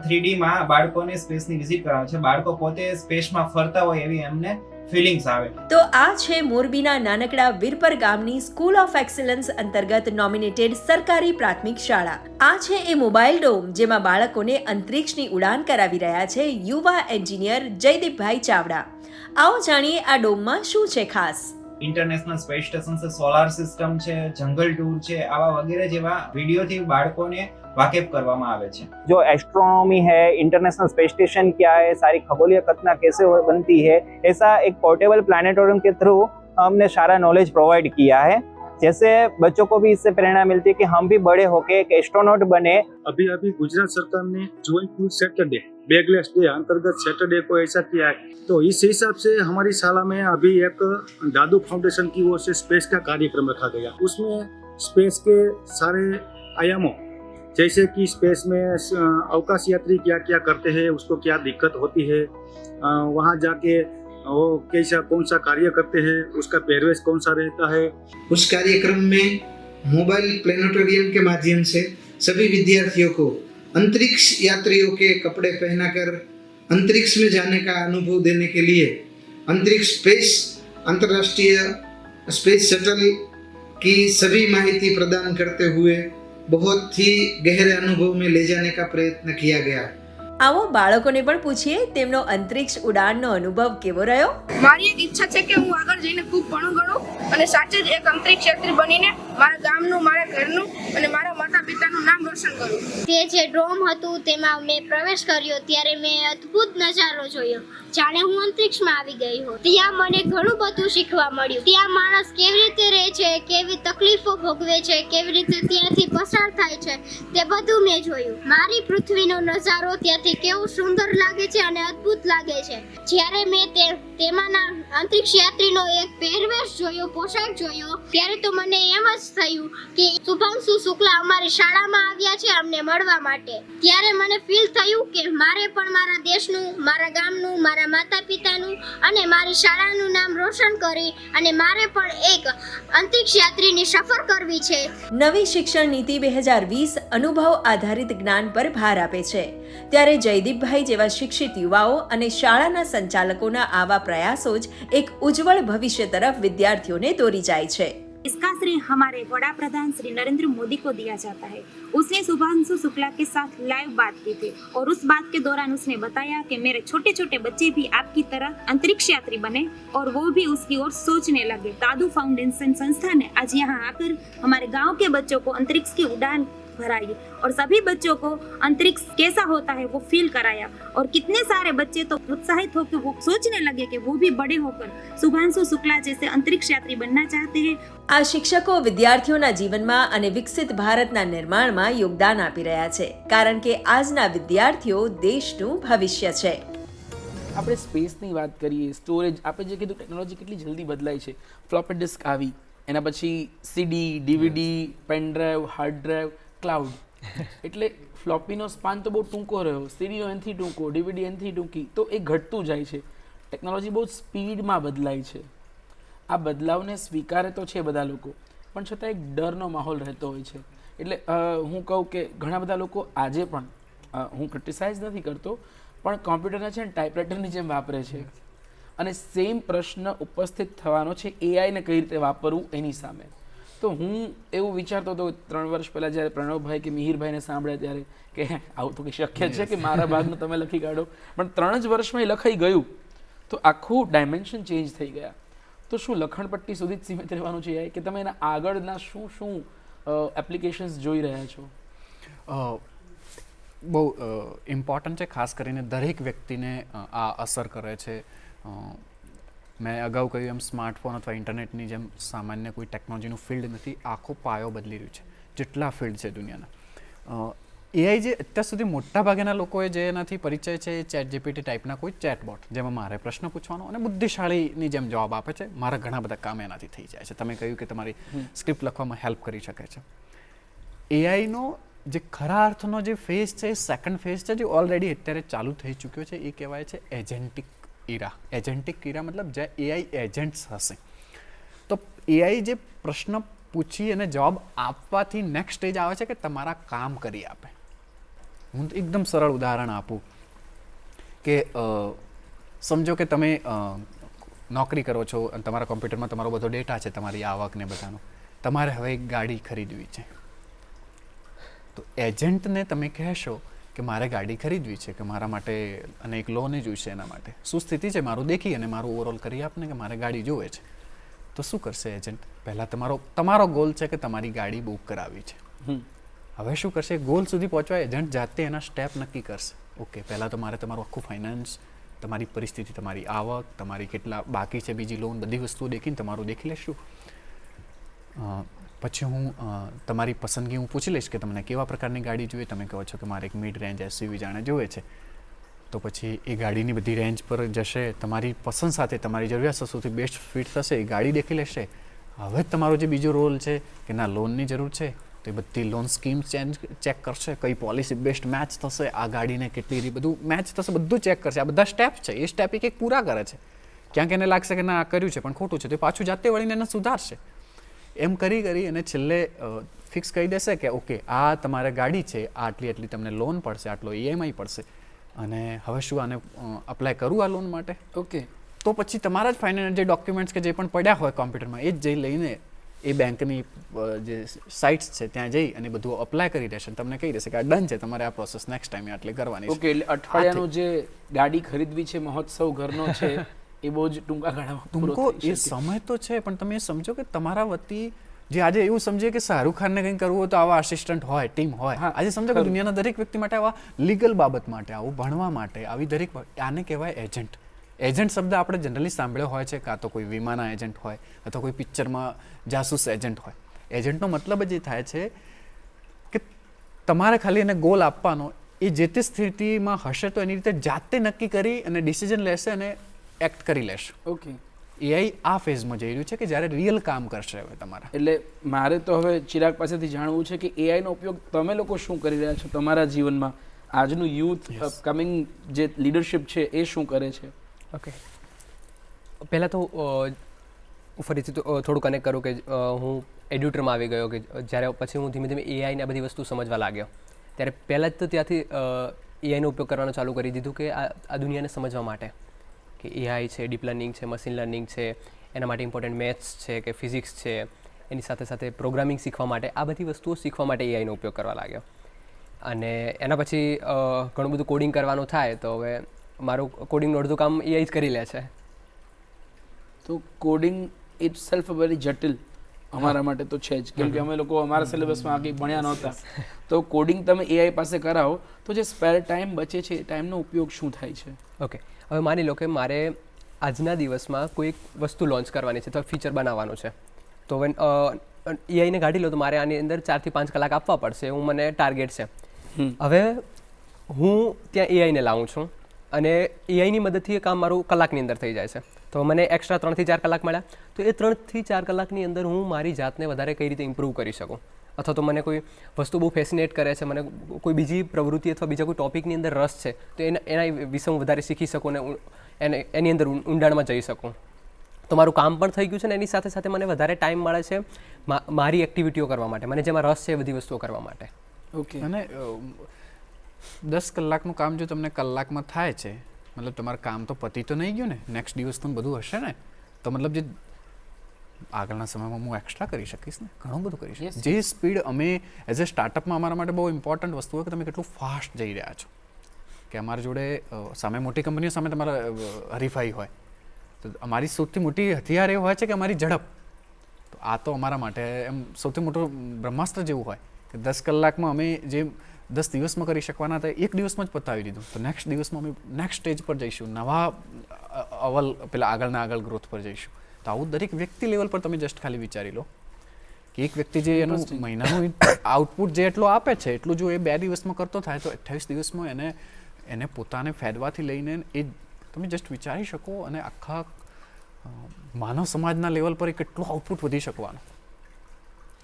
3D માં બાળકોને સ્પેસની વિઝિટ કરાવે છે. બાળકો પોતે સ્પેસમાં ફરતા હોય એવી એમને ફિલિંગ્સ આવે. તો આ છે મોરબીના નાનકડા વીરપર ગામની સ્કૂલ ઓફ એક્સલન્સ અંતર્ગત નોમિનેટેડ સરકારી પ્રાથમિક શાળા. આ છે એ મોબાઈલ ડોમ જેમાં બાળકોને અંતરિક્ષની ઉડાન કરાવી રહ્યા છે યુવા એન્જિનિયર જયદીપભાઈ ચાવડા. આવો જાણીએ આ ડોમમાં શું છે ખાસ. ઇન્ટરનેશનલ સ્પેસ સ્ટેશન છે, સોલાર સિસ્ટમ છે, જંગલ ટૂર છે, આવા વગેરે જેવા વિડીયોથી બાળકોને वाकिफ કરવામાં આવે છે. जो एस्ट्रोनॉमी है, इंटरनेशनल स्पेस स्टेशन क्या है, सारी खगोलीय घटना कैसे बनती है, ऐसा एक पोर्टेबल प्लानिटोरियम के थ्रू हमने सारा नॉलेज प्रोवाइड किया है. जैसे बच्चों को भी इससे प्रेरणा मिलती है कि हम भी बड़े होके एक एस्ट्रोनॉट बने. अभी गुजरात सरकार ने ज्वाइंट सैटरडे बैगलेस डे अंतर्गत सैटरडे को ऐसा किया है, तो इस हिसाब से हमारी शाला में अभी एक दादू फाउंडेशन की ओर से स्पेस का कार्यक्रम रखा गया. उसमें स्पेस के सारे आयामों जैसे कि स्पेस में अवकाश यात्री क्या क्या करते हैं, उसको क्या दिक्कत होती है, वहाँ जाके वो कैसा कौन सा कार्य करते हैं, उसका पहरवेश कौन सा रहता है. उस कार्यक्रम में मोबाइल प्लेनेटोरियम के माध्यम से सभी विद्यार्थियों को अंतरिक्ष यात्रियों के कपड़े पहनाकर अंतरिक्ष में जाने का अनुभव देने के लिए अंतरिक्ष स्पेस अंतर्राष्ट्रीय स्पेस शटल की सभी माहिती प्रदान करते हुए बहुत ही गहरे अनुभव में ले जाने का प्रयत्न किया गया. આવો બાળકોને પણ પૂછીએ તેમનો અંતરિક્ષ ઉડાનનો અનુભવ કેવો રહ્યો. મારી એક ઈચ્છા છે કે હું આગળ જઈને ખૂબ ભણું ગણું અને સાચે જ એક અંતરિક્ષ યાત્રી બનીને મારા ગામનું, મારા ઘરનું અને મારા માતા પિતાનું નામ રોશન કરું. તે જે ડોમ હતું તેમાં મેં પ્રવેશ કર્યો ત્યારે મેં અદ્ભુત નજારો જોયો, જાણે હું અંતરિક્ષમાં આવી ગઈ હોઉં. ત્યાં મને ઘણું બધું શીખવા મળ્યું. ત્યાં માણસ કેવી રીતે રહે છે, કેવી તકલીફો ભોગવે છે, કેવી રીતે ત્યાંથી પસાર થાય છે, તે બધું મેં જોયું. મારી પૃથ્વીનો નજારો ત્યાંથી કેવું સુંદર લાગે છે અને અદ્ભુત લાગે છે. જ્યારે મેં તેમાંના અંતરિક્ષ યાત્રીનો એક પહેરવેશ જોયો, પોશાક જોયો, ત્યારે તો મને એમ જ થયું કે શુભાંશુ શુક્લા અમારી શાળામાં આવ્યા છે અમને મળવા માટે. ત્યારે મને ફીલ થયું કે મારે પણ મારા દેશનું, મારા ગામનું, મારા માતા પિતાનું અને મારી શાળાનું નામ રોશન કરી અને મારે પણ એક અંતરિક્ષ યાત્રીની સફર કરવી છે. નવી શિક્ષણ નીતિ 2020 અનુભવ આધારિત જ્ઞાન પર ભાર આપે છે. ત્યારે જયદીપભાઈ જેવા શિક્ષિત યુવાઓ અને શાળાના સંચાલકોના આવા પ્રયાસો જ એક ઉજ્જવળ ભવિષ્ય તરફ વિદ્યાર્થીઓને દોરી જાય છે. इसका श्रेय हमारे वड़ा प्रधान श्री नरेंद्र मोदी को दिया जाता है. उसने शुभांशु शुक्ला के साथ लाइव बात की थी और उस बात के दौरान उसने बताया कि मेरे छोटे छोटे बच्चे भी आपकी तरह अंतरिक्ष यात्री बने और वो भी उसकी ओर सोचने लगे. दादू फाउंडेशन संस्था ने आज यहाँ आकर हमारे गांव के बच्चों को अंतरिक्ष की उड़ान भराई और सभी बच्चों को अंतरिक्ष कैसा होता है वो फील कराया और कितने सारे बच्चे तो उत्साहित होकर वो सोचने लगे कि वो भी बड़े होकर शुभांशु शुक्ला जैसे अंतरिक्ष यात्री बनना चाहते हैं. આ શિક્ષકો વિદ્યાર્થીઓના જીવનમાં અને વિકસિત ભારતના નિર્માણમાં યોગદાન આપી રહ્યા છે, કારણ કે આજના વિદ્યાર્થીઓ દેશનું ભવિષ્ય છે. આપણે સ્પેસની વાત કરીએ, સ્ટોરેજ, આપણે જે કીધું ટેકનોલોજી કેટલી જલ્દી બદલાય છે. ફ્લોપી ડિસ્ક આવી, એના પછી CD, DVD, pen drive, hard drive, cloud. એટલે ફ્લોપીનો સ્પાન તો બહુ ટૂંકો રહ્યો, સીડીનો એનથી ટૂંકો, ડીવીડી એનથી ટૂંકી, તો એ ઘટતું જાય છે. ટેકનોલોજી બહુ સ્પીડમાં બદલાય છે. આ બદલાવને સ્વીકારે તો છે બધા લોકો, પણ છતાં એક ડરનો માહોલ રહેતો હોય છે. એટલે હું કહું કે ઘણા બધા લોકો આજે પણ, હું ક્રિટિસાઇઝ નથી કરતો, પણ કોમ્પ્યુટરને છે ને ટાઈપરાઇટરની જેમ વાપરે છે. અને સેમ પ્રશ્ન ઉપસ્થિત થવાનો છે એઆઈને કઈ રીતે વાપરવું એની સામે. તો હું એવું વિચારતો હતો 3 વર્ષ પહેલાં જ્યારે પ્રણવભાઈ કે મિહિરભાઈને સાંભળ્યા ત્યારે કે આવું તો કંઈ શક્ય છે કે મારા ભાગનું તમે લખી કાઢો, પણ 3 જ વર્ષમાં એ લખાઈ ગયું તો આખું ડાયમેન્શન ચેન્જ થઈ ગયા. તો શું લખણપટ્ટી સુધી જ સીમિત રહેવાનું છે કે તમે એના આગળના શું એપ્લિકેશન્સ જોઈ રહ્યા છો? બહુ ઇમ્પોર્ટન્ટ છે, ખાસ કરીને દરેક વ્યક્તિને આ અસર કરે છે. મેં અગાઉ કહ્યું એમ સ્માર્ટફોન અથવા ઇન્ટરનેટની જેમ સામાન્ય કોઈ ટેકનોલોજીનું ફિલ્ડ નથી, આખો પાયો બદલી રહ્યું છે. જેટલા ફિલ્ડ છે દુનિયાના, એઆઈ જે અત્યાર સુધી મોટા ભાગના લોકોએ જે એનાથી પરિચય છે એ ચેટ જીપીટી ટાઈપના કોઈ ચેટબોટ, જેમાં મારે પ્રશ્ન પૂછવાનો અને બુદ્ધિશાળીની જેમ જવાબ આપે છે. મારા ઘણા બધા કામ એનાથી થઈ જાય છે. તમે કહ્યું કે તમારી સ્ક્રિપ્ટ લખવામાં હેલ્પ કરી શકે છે. એઆઈનો જે ખરા અર્થનો જે ફેઝ છે, સેકન્ડ ફેઝ છે, જે ઓલરેડી અત્યારે ચાલુ થઈ ચૂક્યો છે, એ કહેવાય છે એજન્ટિક ઇરા. એજન્ટિક ઇરા મતલબ જ્યાં એઆઈ એજન્ટ્સ હશે. તો એઆઈ જે પ્રશ્ન પૂછી અને જવાબ આપવાથી નેક્સ્ટ સ્ટેજ આવે છે કે તમારા કામ કરી આપે. હું એકદમ સરળ ઉદાહરણ આપું કે સમજો કે તમે નોકરી કરો છો અને તમારા કોમ્પ્યુટરમાં તમારો બધો ડેટા છે, તમારી આવક ને બધાનો. તમારે હવે એક ગાડી ખરીદવી છે, તો એજન્ટને તમે કહેશો કે મારે ગાડી ખરીદવી છે, કે મારા માટે અને એક લોન જોઈશે, એના માટે શું સ્થિતિ છે મારું દેખી અને મારું ઓવરઓલ કરી આપને કે મારે ગાડી જોવે છે. તો શું કરશે એજન્ટ? પહેલાં તમારો ગોલ છે કે તમારી ગાડી બુક કરાવવી છે. હવે શું કરશે? ગોલ સુધી પહોંચવા એજન્ટ જાતે એના સ્ટેપ નક્કી કરશે. ઓકે, પહેલાં તો મારે તમારું આખું ફાઇનાન્સ, તમારી પરિસ્થિતિ, તમારી આવક, તમારી કેટલા બાકી છે બીજી લોન, બધી વસ્તુઓ દેખીને તમારું દેખી લેશું. પછી હું તમારી પસંદગી હું પૂછી લઈશ કે તમને કેવા પ્રકારની ગાડી જોઈએ. તમે કહો છો કે મારે એક મિડ રેન્જ એસયુવી જાણે જોઈએ છે, તો પછી એ ગાડીની બધી રેન્જ પર જશે, તમારી પસંદ સાથે તમારી જરૂરિયાત સૌથી બેસ્ટ ફિટ થશે, એ ગાડી દેખી લેશે. હવે તમારો જે બીજો રોલ છે કે ના લોનની જરૂર છે, તો એ બધી લોન સ્કીમ ચેક કરશે, કઈ પોલિસી બેસ્ટ મેચ થશે, આ ગાડીને કેટલી બધું મેચ થશે, બધું ચેક કરશે. આ બધા સ્ટેપ છે, એ સ્ટેપ એક પૂરા કરે છે. ક્યાંક એને લાગશે કે ના આ કર્યું છે પણ ખોટું છે, તો એ પાછું જાતે વળીને એને સુધારશે. એમ કરી અને છેલ્લે ફિક્સ કરી દેશે કે ઓકે આ તમારે ગાડી છે, આટલી તમને લોન પડશે, આટલો ઈએમઆઈ પડશે, અને હવે શું આને અપ્લાય કરું આ લોન માટે? ઓકે, તો પછી તમારા જ ફાઇનાન્સ જે ડોક્યુમેન્ટ્સ કે જે પણ પડ્યા હોય કોમ્પ્યુટરમાં, એ જ જઈ લઈને એ બેંકની જે સાઇટ્સ છે ત્યાં જઈ અને બધું અપ્લાય કરી દેશે. તમને કહી દેશે કે આ ડન છે, તમારે આ પ્રોસેસ નેક્સ્ટ ટાઈમે આટલી કરવાની. ઓકે, એટલે અઠવાડિયાનું જે ગાડી ખરીદવી છે, મહોત્સવ ઘરનો છે, એ બહુ જ ટૂંકા ગાળામાં એ સમય તો છે, પણ તમે સમજો કે તમારા વતી જે આજે એવું સમજીએ કે શાહરૂખ ખાનને કંઈ કરવું હોય તો આવા આસિસ્ટન્ટ હોય, ટીમ હોય. આજે સમજો કે દુનિયાના દરેક વ્યક્તિ માટે આવા લીગલ બાબત માટે, આવું ભણવા માટે, આવી દરેક, આને કહેવાય એજન્ટ. એજન્ટ શબ્દ આપણે જનરલી સાંભળ્યો હોય છે, કાં તો કોઈ વીમાના એજન્ટ હોય અથવા કોઈ પિક્ચરમાં જાસૂસ એજન્ટ હોય. એજન્ટનો મતલબ જ એ થાય છે કે તમારે ખાલી એને ગોલ આપવાનો, એ જે તે સ્થિતિમાં હશે તો એની રીતે જાતે નક્કી કરી અને ડિસિઝન લેશે અને એક્ટ કરી લેશે. ઓકે, એઆઈ આ ફેઝમાં જઈ રહ્યું છે કે જ્યારે રિયલ કામ કરશે હવે તમારા. એટલે મારે તો હવે ચિરાગ પાસેથી જાણવું છે કે એઆઈનો ઉપયોગ તમે લોકો શું કરી રહ્યા છો તમારા જીવનમાં? આજનું યુથ કમિંગ જે લીડરશિપ છે એ શું કરે છે? ઓકે, પહેલાં તો ફરીથી થોડું કનેક્ટ કરું કે હું એડ્યુટરમાં આવી ગયો, કે જ્યારે પછી હું ધીમે ધીમે એઆઈને આ બધી વસ્તુ સમજવા લાગ્યો, ત્યારે પહેલાં જ તો ત્યાંથી એઆઈનો ઉપયોગ કરવાનું ચાલુ કરી દીધું કે આ દુનિયાને સમજવા માટે, કે એઆઈ છે, ડીપ લર્નિંગ છે, મશીન લર્નિંગ છે, એના માટે ઇમ્પોર્ટન્ટ મેથ્સ છે કે ફિઝિક્સ છે, એની સાથે સાથે પ્રોગ્રામિંગ શીખવા માટે, આ બધી વસ્તુઓ શીખવા માટે એઆઈનો ઉપયોગ કરવા લાગ્યો. અને એના પછી ઘણું બધું કોડિંગ કરવાનું થાય, તો હવે મારું કોડિંગનું અડધું કામ એઆઈ જ કરી લે છે. તો કોડિંગ ઇટ સેલ્ફ વેરી જટિલ અમારા માટે તો છે જ, કેમ કે અમે લોકો અમારા સિલેબસમાં આગળ ભણ્યા નહોતા. તો કોડિંગ તમે એઆઈ પાસે કરાવો તો જે સ્પેર ટાઈમ બચે છે એ ટાઈમનો ઉપયોગ શું થાય છે? ઓકે, હવે માની લો કે મારે આજના દિવસમાં કોઈ વસ્તુ લોન્ચ કરવાની છે, તો ફીચર બનાવવાનું છે, તો હવે એઆઈને કાઢી લો તો મારે આની અંદર 4 થી 5 કલાક આપવા પડશે, એવું મને ટાર્ગેટ છે. હવે હું ત્યાં એઆઈને લાવું છું અને એઆઈની મદદથી એ કામ મારું કલાકની અંદર થઈ જાય છે, તો મને એક્સ્ટ્રા 3 થી 4 કલાક મળ્યા. તો એ 3 થી 4 કલાકની અંદર હું મારી જાતને વધારે કઈ રીતે ઇમ્પ્રૂવ કરી શકું, અથવા તો મને કોઈ વસ્તુ બહુ ફેસિનેટ કરે છે, મને કોઈ બીજી પ્રવૃત્તિ અથવા બીજા કોઈ ટોપિકની અંદર રસ છે, તો એના વિશે હું વધારે શીખી શકું અને એની અંદર ઊંડાણમાં જઈ શકું. તો મારું કામ પણ થઈ ગયું છે ને એની સાથે સાથે મને વધારે ટાઈમ મળે છે મારી એક્ટિવિટીઓ કરવા માટે, મને જેમાં રસ છે એ બધી વસ્તુઓ કરવા માટે. ઓકે, અને 10 કલાકનું કામ જો તમને કલાકમાં થાય છે, મતલબ તમારું કામ તો પતી તો નહીં ગયું ને, નેક્સ્ટ દિવસ તો બધું હશે ને, તો મતલબ જે આગળના સમયમાં હું એક્સ્ટ્રા કરી શકીશ ને, ઘણું બધું કરી શકીશ. જે સ્પીડ અમે એઝ એ સ્ટાર્ટઅપમાં અમારા માટે બહુ ઇમ્પોર્ટન્ટ વસ્તુ હોય કે તમે કેટલું ફાસ્ટ જઈ રહ્યા છો, કે અમારી જોડે સામે મોટી કંપનીઓ સામે તમારા હરીફાઈ હોય, તો અમારી સૌથી મોટી હથિયાર એ હોય છે કે અમારી ઝડપ. તો આ તો અમારા માટે એમ સૌથી મોટું બ્રહ્માસ્ત્ર જેવું હોય કે 10 કલાકમાં અમે જે 10 દિવસમાં કરી શકવાના હતા 1 દિવસમાં જ પતાવી દીધું. તો નેક્સ્ટ દિવસમાં અમે નેક્સ્ટ સ્ટેજ પર જઈશું, નવા પેલા આગળ ગ્રોથ પર જઈશું. તો આવું દરેક વ્યક્તિ લેવલ પર તમે જસ્ટ ખાલી વિચારી લો કે એક વ્યક્તિ જે એનું મહિનાનું આઉટપુટ જે એટલું આપે છે એટલું જો એ 2 દિવસમાં કરતો થાય તો 28 દિવસમાં એને પોતાને ફેદવાથી લઈને એ તમે જસ્ટ વિચારી શકો. અને આખા માનવ સમાજના લેવલ પર એ કેટલું આઉટપુટ વધી શકવાનું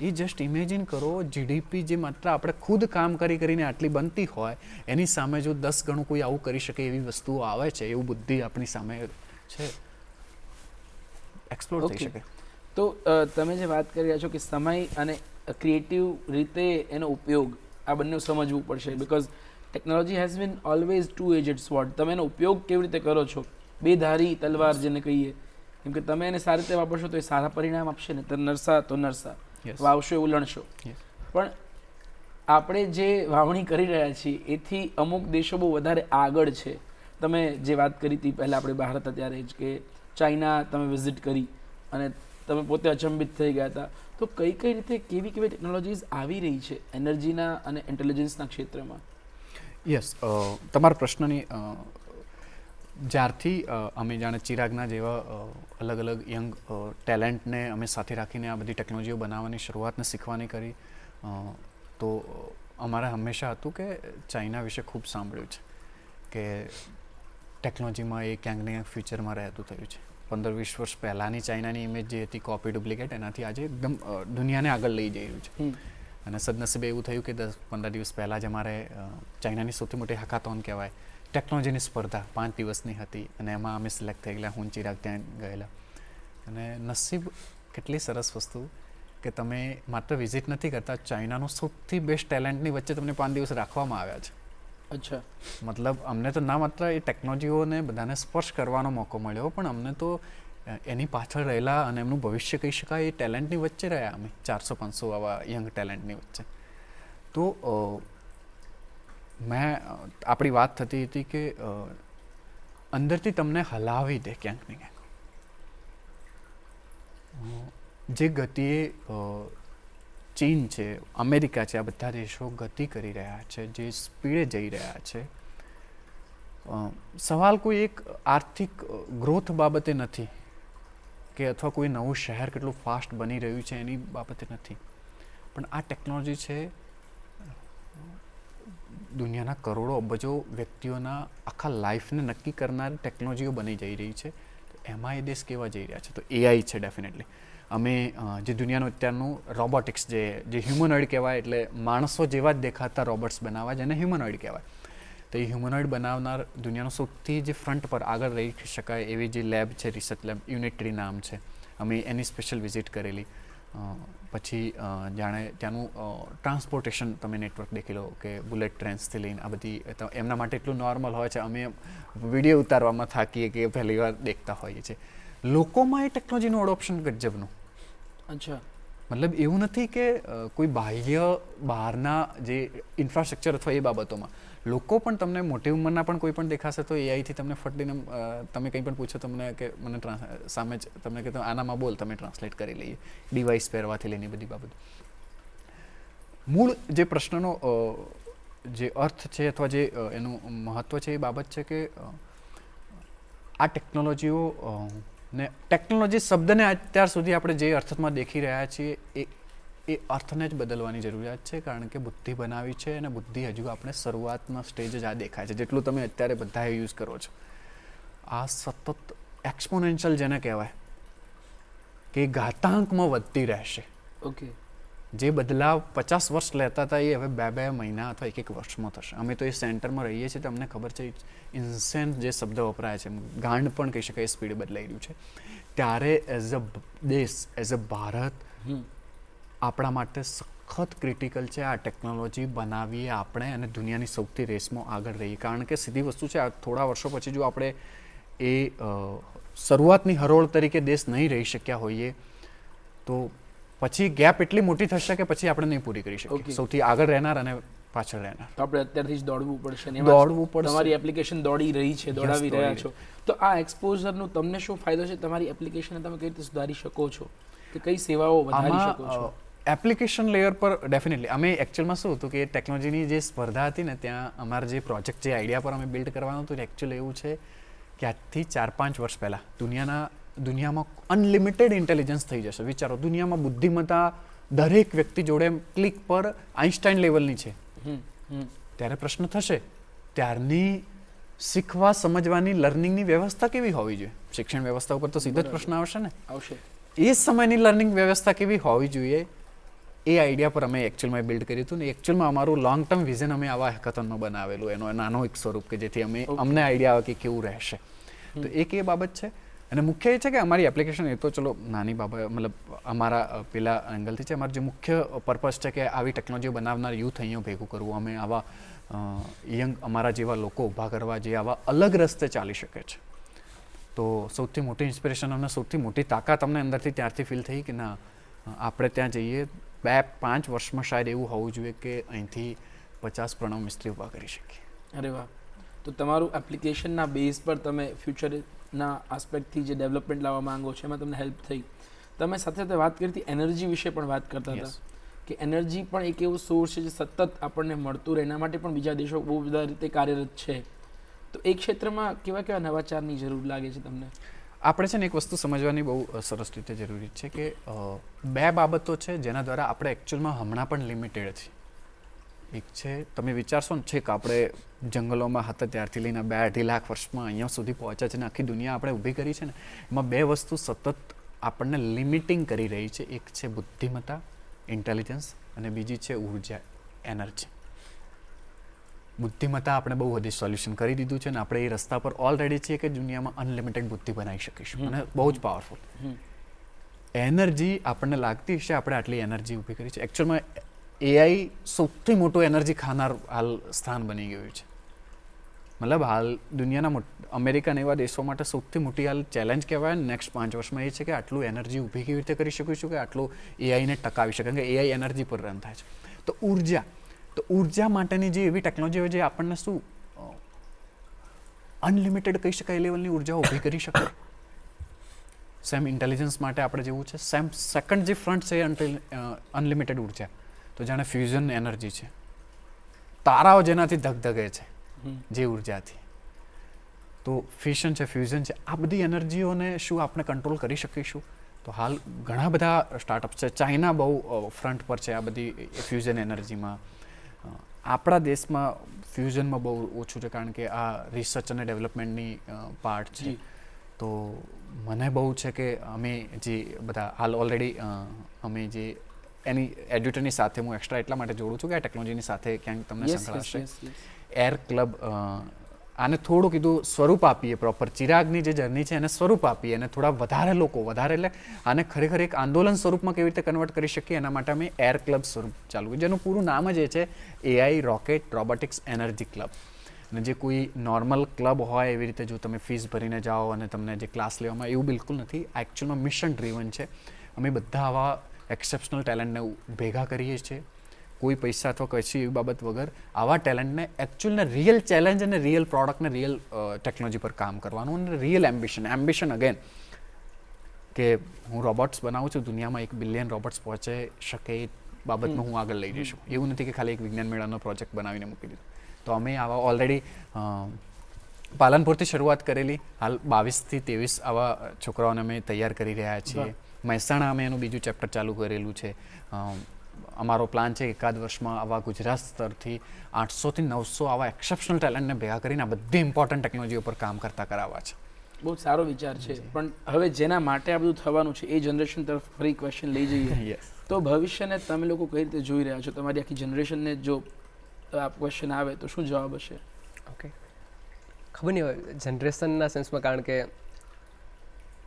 એ જસ્ટ ઇમેજિન કરો. જીડીપી જે માત્ર આપણે ખુદ કામ કરીને આટલી બનતી હોય એની સામે જો 10 ગણું કોઈ આવું કરી શકે એવી વસ્તુઓ આવે છે, એવું બુદ્ધિ આપણી સામે છે, એક્સપ્લોર થઈ શકે. તો તમે જે વાત કરી રહ્યા છો કે સમય અને ક્રિએટિવ રીતે એનો ઉપયોગ આ બંને સમજવું પડશે, because technology has been always two edged sword. તમે એનો ઉપયોગ કેવી રીતે કરો છો, બેધારી તલવાર જેને કહીએ, કેમ કે તમે એને સારી રીતે વાપરશો તો એ સારા પરિણામ આપશે ને, તો નરસા વાવશો એવું લણશો. પણ આપણે જે વાવણી કરી રહ્યા છીએ એથી અમુક દેશો બહુ વધારે આગળ છે. તમે જે વાત કરી હતી પહેલાં આપણે બહાર હતા ત્યારે જ કે ચાઇના તમે વિઝિટ કરી અને તમે પોતે અચંબિત થઈ ગયા હતા. તો કઈ રીતે કેવી ટેકનોલોજીસ આવી રહી છે એનર્જીના અને ઇન્ટેલિજન્સના ક્ષેત્રમાં? યસ, તમારા પ્રશ્નની જ્યારથી અમે જાણે ચિરાગના જેવા અલગ અલગ યંગ ટેલેન્ટને અમે સાથે રાખીને આ બધી ટેકનોલોજીઓ બનાવવાની શરૂઆતને શીખવાની કરી, તો અમારે હંમેશા હતું કે ચાઇના વિશે ખૂબ સાંભળ્યું છે કે ટેકનોલોજીમાં એ ક્યાંક ને ક્યાંક ફ્યુચરમાં રહેતું થયું છે. 15-20 વર્ષ પહેલાંની ચાઇનાની ઇમેજ જે હતી કોપી ડુપ્લિકેટ, એનાથી આજે એકદમ દુનિયાને આગળ લઈ જઈ રહ્યું છે. અને સદનસીબે એવું થયું કે 10-15 દિવસ પહેલાં જ અમારે ચાઇનાની સૌથી મોટી હેકાથોન કહેવાય ટેકનોલોજીની સ્પર્ધા 5 દિવસની હતી અને એમાં અમે સિલેક્ટ થઈ ગયેલા. હું ચિરાગ ત્યાં ગયેલા અને નસીબ કેટલી સરસ વસ્તુ કે તમે માત્ર વિઝિટ નથી કરતા, ચાઇનાનો સૌથી બેસ્ટ ટેલેન્ટની વચ્ચે તમને 5 દિવસ રાખવામાં આવ્યા છે. અચ્છા, મતલબ અમને તો ના માત્ર એ ટેકનોલોજીઓને બધાને સ્પર્શ કરવાનો મોકો મળ્યો, પણ અમને તો એની પાછળ રહેલા અને એમનું ભવિષ્ય કહી શકાય એ ટેલેન્ટની વચ્ચે રહ્યા અમે, 400-500 આવા યંગ ટેલેન્ટની વચ્ચે. તો આપણી વાત થતી હતી કે અંદરથી તમને હલાવી દે ક્યાંક ને ક્યાંક. જે ગતિએ ચીન છે, અમેરિકા છે, આ બધા દેશો ગતિ કરી રહ્યા છે, જે સ્પીડે જઈ રહ્યા છે, સવાલ કોઈ એક આર્થિક ગ્રોથ બાબતે નથી કે અથવા કોઈ નવું શહેર કેટલું ફાસ્ટ બની રહ્યું છે એની બાબતે નથી, પણ આ ટેકનોલોજી છે દુનિયાના કરોડો અબજો વ્યક્તિઓના આખા લાઈફને નક્કી કરનારી ટેકનોલોજીઓ બની જઈ રહી છે. એમાં એ દેશ કેવા જઈ રહ્યા છે? તો એઆઈ છે ડેફિનેટલી. અમે જે દુનિયાનું અત્યારનું રોબોટિક્સ જે હ્યુમનોઇડ કહેવાય, એટલે માણસો જેવા જ દેખાતા રોબોટ્સ બનાવવા, જેને હ્યુમનોઇડ કહેવાય, તો એ હ્યુમનોઇડ બનાવનાર દુનિયાનું સૌથી જે ફ્રન્ટ પર આગળ રહી શકાય એવી જે લેબ છે, રિસર્ચ લેબ, યુનિટરી નામ છે, અમે એની સ્પેશિયલ વિઝિટ કરેલી. પછી જાણે ત્યાંનું ટ્રાન્સપોર્ટેશન તમે નેટવર્ક દેખી લો કે બુલેટ ટ્રેન્સથી લઈને આ બધી એમના માટે એટલું નોર્મલ હોય છે, અમે વિડીયો ઉતારવામાં થાકીએ કે પહેલી વાર દેખતા હોઈએ છીએ. લોકોમાં એ ટેકનોલોજીનું એડોપ્શન ગજબનું. અચ્છા, મતલબ એવું નથી કે કોઈ બાહ્ય બહારના જે ઇન્ફ્રાસ્ટ્રક્ચર અથવા એ બાબતોમાં લોકો પણ તમને મોટી ઉંમરના પણ કોઈ પણ દેખાશે તો એઆઈથી તમને ફટીને તમે કંઈ પણ પૂછો તમને કે મને સામે જ તમને કે આનામાં બોલ, તમે ટ્રાન્સલેટ કરી લઈએ, ડિવાઇસ પહેરવાથી લઈને બધી બાબત. મૂળ જે પ્રશ્નનો જે અર્થ છે અથવા જે એનું મહત્ત્વ છે એ બાબત છે કે આ ટેકનોલોજીઓ ને ટેકનોલોજી શબ્દને અત્યાર સુધી આપણે જે અર્થમાં દેખી રહ્યા છીએ એ અર્થને જ બદલવાની જરૂરિયાત છે, કારણ કે બુદ્ધિ બનાવી છે અને બુદ્ધિ હજુ આપણે શરૂઆતના સ્ટેજ જ આ દેખાય છે. જેટલું તમે અત્યારે બધાએ યુઝ કરો છો આ સતત એક્સપોનેન્શિયલ જેને કહેવાય કે ઘાતાંકમાં વધતી રહેશે. ઓકે, જે બદલાવ 50 વર્ષ લેતા હતા એ હવે 2 મહિના અથવા 1 વર્ષમાં થશે. અમે તો એ સેન્ટરમાં રહીએ છીએ તો અમને ખબર છે ઇન્સેન જે શબ્દ વપરાય છે, ગાંડ પણ કહી શકાય, સ્પીડ બદલાઈ રહ્યું છે. ત્યારે એઝ અ દેશ, એઝ અ ભારત આપણા માટે સખત ક્રિટિકલ છે. આ ટેકનોલોજી બનાવીએ આપણે અને દુનિયાની સૌથી રેસમાં આગળ રહીએ. કારણ કે સીધી વસ્તુ છે, આ થોડા વર્ષો પછી જો આપણે એ શરૂઆતની હરોળ તરીકે દેશ નહીં રહી શક્યા હોઈએ તો પછી ગેપ એટલી મોટી થશે કે પછી આપણે નહીં પૂરી કરી શકીએ. સૌથી આગળ રહેનાર અને પાછળ રહેનાર. તો આપણે અત્યારથી જ દોડવું પડશે ને દોડવું પડશે. તમારી એપ્લિકેશન દોડી રહી છે, દોડાવી રહ્યા છો, તો આ એક્સપોઝરનો તમને શું ફાયદો છે? તમારી એપ્લિકેશનને તમે કઈ રીતે સુધારી શકો છો કે કઈ સેવાઓ વધારી શકો છો? એપ્લિકેશન લેયર પર ડેફિનેટલી અમે એકચ્યુઅલમાં શું હતું કે ટેકનોલોજીની જે સ્પર્ધા હતી ને ત્યાં અમારા જે પ્રોજેક્ટ જે આઈડિયા પર અમે બિલ્ડ કરવાનું હતું એકચ્યુઅલી એવું છે કે આજથી 4-5 વર્ષ પહેલાં દુનિયામાં અનલિમિટેડ ઇન્ટેલિજન્સ થઈ જશે. વિચારો, દુનિયામાં બુદ્ધિમત્તા દરેક વ્યક્તિ જોડે ક્લિક પર આઇન્સ્ટાઈન લેવલની છે. ત્યારે પ્રશ્ન થશે ત્યારની શીખવા સમજવાની લર્નિંગની વ્યવસ્થા કેવી હોવી જોઈએ? શિક્ષણ વ્યવસ્થા ઉપર તો સીધો જ પ્રશ્ન આવશે ને. આવશે. એ સમયની લર્નિંગ વ્યવસ્થા કેવી હોવી જોઈએ એ આઈડિયા પર અમે એકચ્યુઅલમાં બિલ્ડ કર્યું હતું ને એકચ્યુઅલમાં અમારું લોંગ ટર્મ વિઝન અમે આવા હેકાથોનમાં બનાવેલું, એનો નાનો એક સ્વરૂપ કે જેથી અમને આઈડિયા આવે કે કેવું રહેશે. તો એક એ બાબત છે. અને મુખ્ય એ છે કે અમારી એપ્લિકેશન એ તો ચલો નાની બાબત, મતલબ અમારા પેલા એંગલથી છે. અમારો જે મુખ્ય પર્પઝ છે કે આવી ટેકનોલોજીઓ બનાવનાર યુથ અહીંયા ભેગું કરવું, અમે આવા યંગ અમારા જેવા લોકો ઊભા કરવા જે આવા અલગ રસ્તે ચાલી શકે છે. તો સૌથી મોટી ઇન્સ્પિરેશન અમને, સૌથી મોટી તાકાત અમને અંદરથી ત્યારથી ફીલ થઈ કે ના, આપણે ત્યાં જઈએ 2-5 વર્ષમાં શાયદ એવું હોવું જોઈએ કે અહીંથી 50 પ્રણવ મિસ્ત્રી ઊભા કરી શકીએ. અરે વાહ! તો તમારું એપ્લિકેશનના બેઝ પર તમે ફ્યુચરના આસ્પેક્ટથી જે ડેવલપમેન્ટ લાવવા માંગો છો એમાં તમને હેલ્પ થઈ. તમે સાથે સાથે વાત કરી હતી એનર્જી વિશે પણ વાત કરતા હતા કે એનર્જી પણ એક એવો સોર્સ છે જે સતત આપણને મળતું રહે, એના માટે પણ બીજા દેશો બહુ બધા રીતે કાર્યરત છે. તો એ ક્ષેત્રમાં કેવા કેવા નવાચારની જરૂર લાગે છે તમને? આપણે છે ને એક વસ્તુ સમજવાની બહુ સરસ રીતે જરૂરી છે કે 2 બાબતો છે જેના દ્વારા આપણે એકચ્યુઅલમાં હમણાં પણ લિમિટેડ છીએ. એક છે, તમે વિચારશો ને છે કે આપણે જંગલોમાં હતા ત્યારથી લઈને 2-2.5 લાખ વર્ષમાં અહીંયા સુધી પહોંચ્યા છે ને આખી દુનિયા આપણે ઊભી કરી છે ને, એમાં 2 વસ્તુ સતત આપણને લિમિટિંગ કરી રહી છે. એક છે બુદ્ધિમત્તા, ઇન્ટેલિજન્સ, અને બીજી છે ઉર્જા, એનર્જી. બુદ્ધિમત્તા આપણે બહુ બધી સોલ્યુશન કરી દીધું છે ને આપણે એ રસ્તા પર ઓલરેડી છીએ કે દુનિયામાં અનલિમિટેડ બુદ્ધિ બનાવી શકીશું અને બહુ જ પાવરફુલ. એનર્જી આપણને લાગતી હશે આપણે આટલી એનર્જી ઊભી કરી છે. એકચ્યુઅલમાં એઆઈ સૌથી મોટું એનર્જી ખાનાર હાલ સ્થાન બની ગયું છે. મતલબ હાલ દુનિયાના અમેરિકા અને એવા દેશો માટે સૌથી મોટી હાલ ચેલેન્જ કહેવાય નેક્સ્ટ 5 વર્ષમાં એ છે કે આટલું એનર્જી ઊભી કેવી રીતે કરી શકીશું કે આટલું એઆઈને ટકાવી શકે, કારણ કે એઆઈ એનર્જી પર રન થાય છે. તો ઉર્જા માટેની જે એવી ટેકનોલોજી જે આપણને શું અનલિમિટેડ કહી શકાય એ લેવલની ઉર્જા ઊભી કરી શકે. સેમ ઇન્ટેલિજન્સ માટે આપણે જેવું છે, સેમ સેકન્ડ જે ફ્રન્ટ છે અનલિમિટેડ ઉર્જા. તો જાણે ફ્યુઝન એનર્જી છે, તારાઓ જેનાથી ધગધગે છે જે ઉર્જાથી, તો ફિશન છે, ફ્યુઝન છે, આ બધી એનર્જીઓને શું આપણે કંટ્રોલ કરી શકીશું? તો હાલ ઘણા બધા સ્ટાર્ટઅપ છે. ચાઇના બહુ ફ્રન્ટ પર છે આ બધી ફ્યુઝન એનર્જીમાં. આપણા દેશમાં ફ્યુઝનમાં બહુ ઓછું છે કારણ કે આ રિસર્ચ અને ડેવલપમેન્ટની પાર્ટ છે. તો મને બહુ છે કે અમે જે બધા હાલ ઓલરેડી અમે જે એની એડ્યુટરની સાથે હું એક્સ્ટ્રા એટલા માટે જોડું છું કે આ ટેકનોલોજીની સાથે ક્યાંક તમને સંકળાશે. એર ક્લબ આને થોડું કીધું સ્વરૂપ આપીએ, પ્રોપર ચિરાગની જે જર્ની છે એને સ્વરૂપ આપીએ અને થોડા વધારે એટલે આને ખરેખર એક આંદોલન સ્વરૂપમાં કેવી રીતે કન્વર્ટ કરી શકીએ એના માટે અમે એર ક્લબ સ્વરૂપ ચાલુ કર્યું, જેનું પૂરું નામ જ એ છે AI rocket robotics energy club. અને જે કોઈ નોર્મલ ક્લબ હોય એવી રીતે જો તમે ફીસ ભરીને જાઓ અને તમને જે ક્લાસ લેવામાં, એવું બિલકુલ નથી. એકચ્યુઅલમાં મિશન ડ્રીવન છે. અમે બધા આવા એક્સેપ્શનલ ટેલેન્ટને ભેગા કરીએ છીએ, કોઈ પૈસા અથવા કશી એવી બાબત વગર. આવા ટેલેન્ટને એકચ્યુઅલને રિયલ ચેલેન્જ અને રિયલ પ્રોડક્ટને રિયલ ટેકનોલોજી પર કામ કરવાનું અને રિયલ એમ્બિશન અગેન કે હું રોબોટ્સ બનાવું છું, દુનિયામાં 1 બિલિયન રોબોટ્સ પહોંચે શકે એ બાબતમાં હું આગળ લઈ જઈશું. એવું નથી કે ખાલી એક વિજ્ઞાન મેળાનો પ્રોજેક્ટ બનાવીને મૂકી દીધો. તો અમે આવા ઓલરેડી પાલનપુરથી શરૂઆત કરેલી, હાલ 22 થી 23 આવા છોકરાઓને અમે તૈયાર કરી રહ્યા છીએ. મહેસાણા અમે એનું બીજું ચેપ્ટર ચાલુ કરેલું છે. અમારો પ્લાન છે એકાદ વર્ષમાં આવા ગુજરાત સ્તરથી 800 થી 900 આવા એક્સેપ્શનલ ટેલેન્ટને ભેગા કરીને આ બધી ઇમ્પોર્ટન્ટ ટેકનોલોજી ઉપર કામ કરાવવા છે. બહુ સારો વિચાર છે. પણ હવે જેના માટે આ બધું થવાનું છે એ જનરેશન તરફ ફરી ક્વેશ્ચન લઈ જઈએ તો ભવિષ્યને તમે લોકો કઈ રીતે જોઈ રહ્યા છો? તમારી આખી જનરેશનને જો આ ક્વેશ્ચન આવે તો શું જવાબ હશે? ઓકે, ખબર નહીં હોય જનરેશનના સેન્સમાં, કારણ કે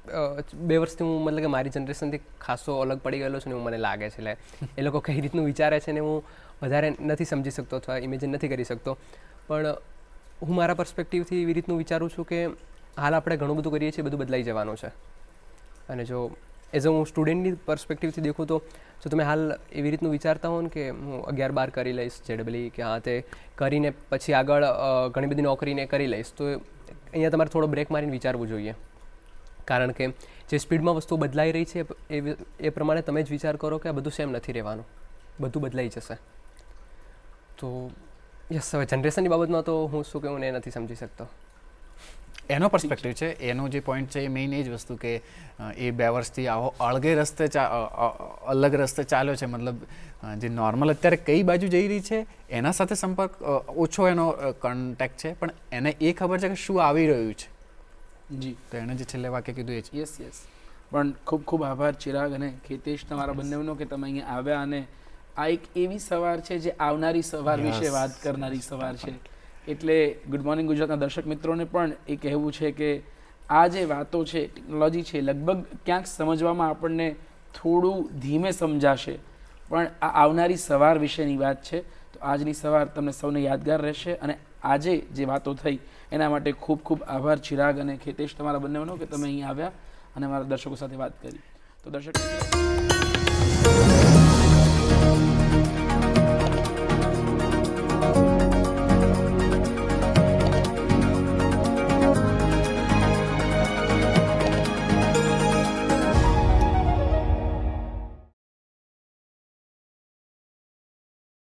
2 વર્ષથી હું મતલબ કે મારી જનરેશનથી ખાસો અલગ પડી ગયેલો છું ને એવું મને લાગે છે. એટલે એ લોકો કઈ રીતનું વિચારે છે ને હું વધારે નથી સમજી શકતો અથવા ઇમેજિન નથી કરી શકતો. પણ હું મારા પર્સપેક્ટિવથી એવી રીતનું વિચારું છું કે હાલ આપણે ઘણું બધું કરીએ છીએ, બધું બદલાઈ જવાનું છે. અને જો એઝ અ હું સ્ટુડન્ટની પર્સપેક્ટિવથી દેખું તો જો તમે હાલ એવી રીતનું વિચારતા હો ને કે હું 11-12 કરી લઈશ JEE કે હા તે કરીને પછી આગળ ઘણી બધી નોકરીને કરી લઈશ, તો અહીંયા તમારે થોડો બ્રેક મારીને વિચારવું જોઈએ. કારણ કે જે સ્પીડમાં વસ્તુઓ બદલાઈ રહી છે એ પ્રમાણે તમે જ વિચાર કરો કે આ બધું સેમ નથી રહેવાનું, બધું બદલાઈ જશે. તો યસ, હવે જનરેશનની બાબતમાં તો હું શું કહું ને એ નથી સમજી શકતો. એનો પર્સપેક્ટિવ છે, એનો જે પોઈન્ટ છે એ મેઇન એ જ વસ્તુ કે એ 2 વર્ષથી આવો અળગે રસ્તે અલગ રસ્તે ચાલ્યો છે. મતલબ જે નોર્મલ અત્યારે કઈ બાજુ જઈ રહી છે એના સાથે સંપર્ક ઓછો એનો કોન્ટેક્ટ છે, પણ એને એ ખબર છે કે શું આવી રહ્યું છે. જી, તો એણે જે છેલ્લે વાક્ય કીધું એ જ. યસ. પણ ખૂબ ખૂબ આભાર ચિરાગ અને ખેતેશ તમારા બંનેનો કે તમે અહીંયા આવ્યા, અને આ એક એવી સવાર છે જે આવનારી સવાર વિશે વાત કરનારી સવાર છે. એટલે ગુડ મોર્નિંગ ગુજરાતના દર્શક મિત્રોને પણ એ કહેવું છે કે આ જે વાતો છે, ટેકનોલોજી છે, લગભગ ક્યાંક સમજવામાં આપણને થોડું ધીમે સમજાશે, પણ આ આવનારી સવાર વિશેની વાત છે. તો આજની સવાર તમને સૌને યાદગાર રહેશે. અને આજે જે વાતો થઈ એના માટે ખૂબ ખૂબ આભાર ચિરાગ અને ખેતેશ તમારા બંનેનો કે તમે અહીં આવ્યા અને મારા દર્શકો સાથે વાત કરી. તો દર્શક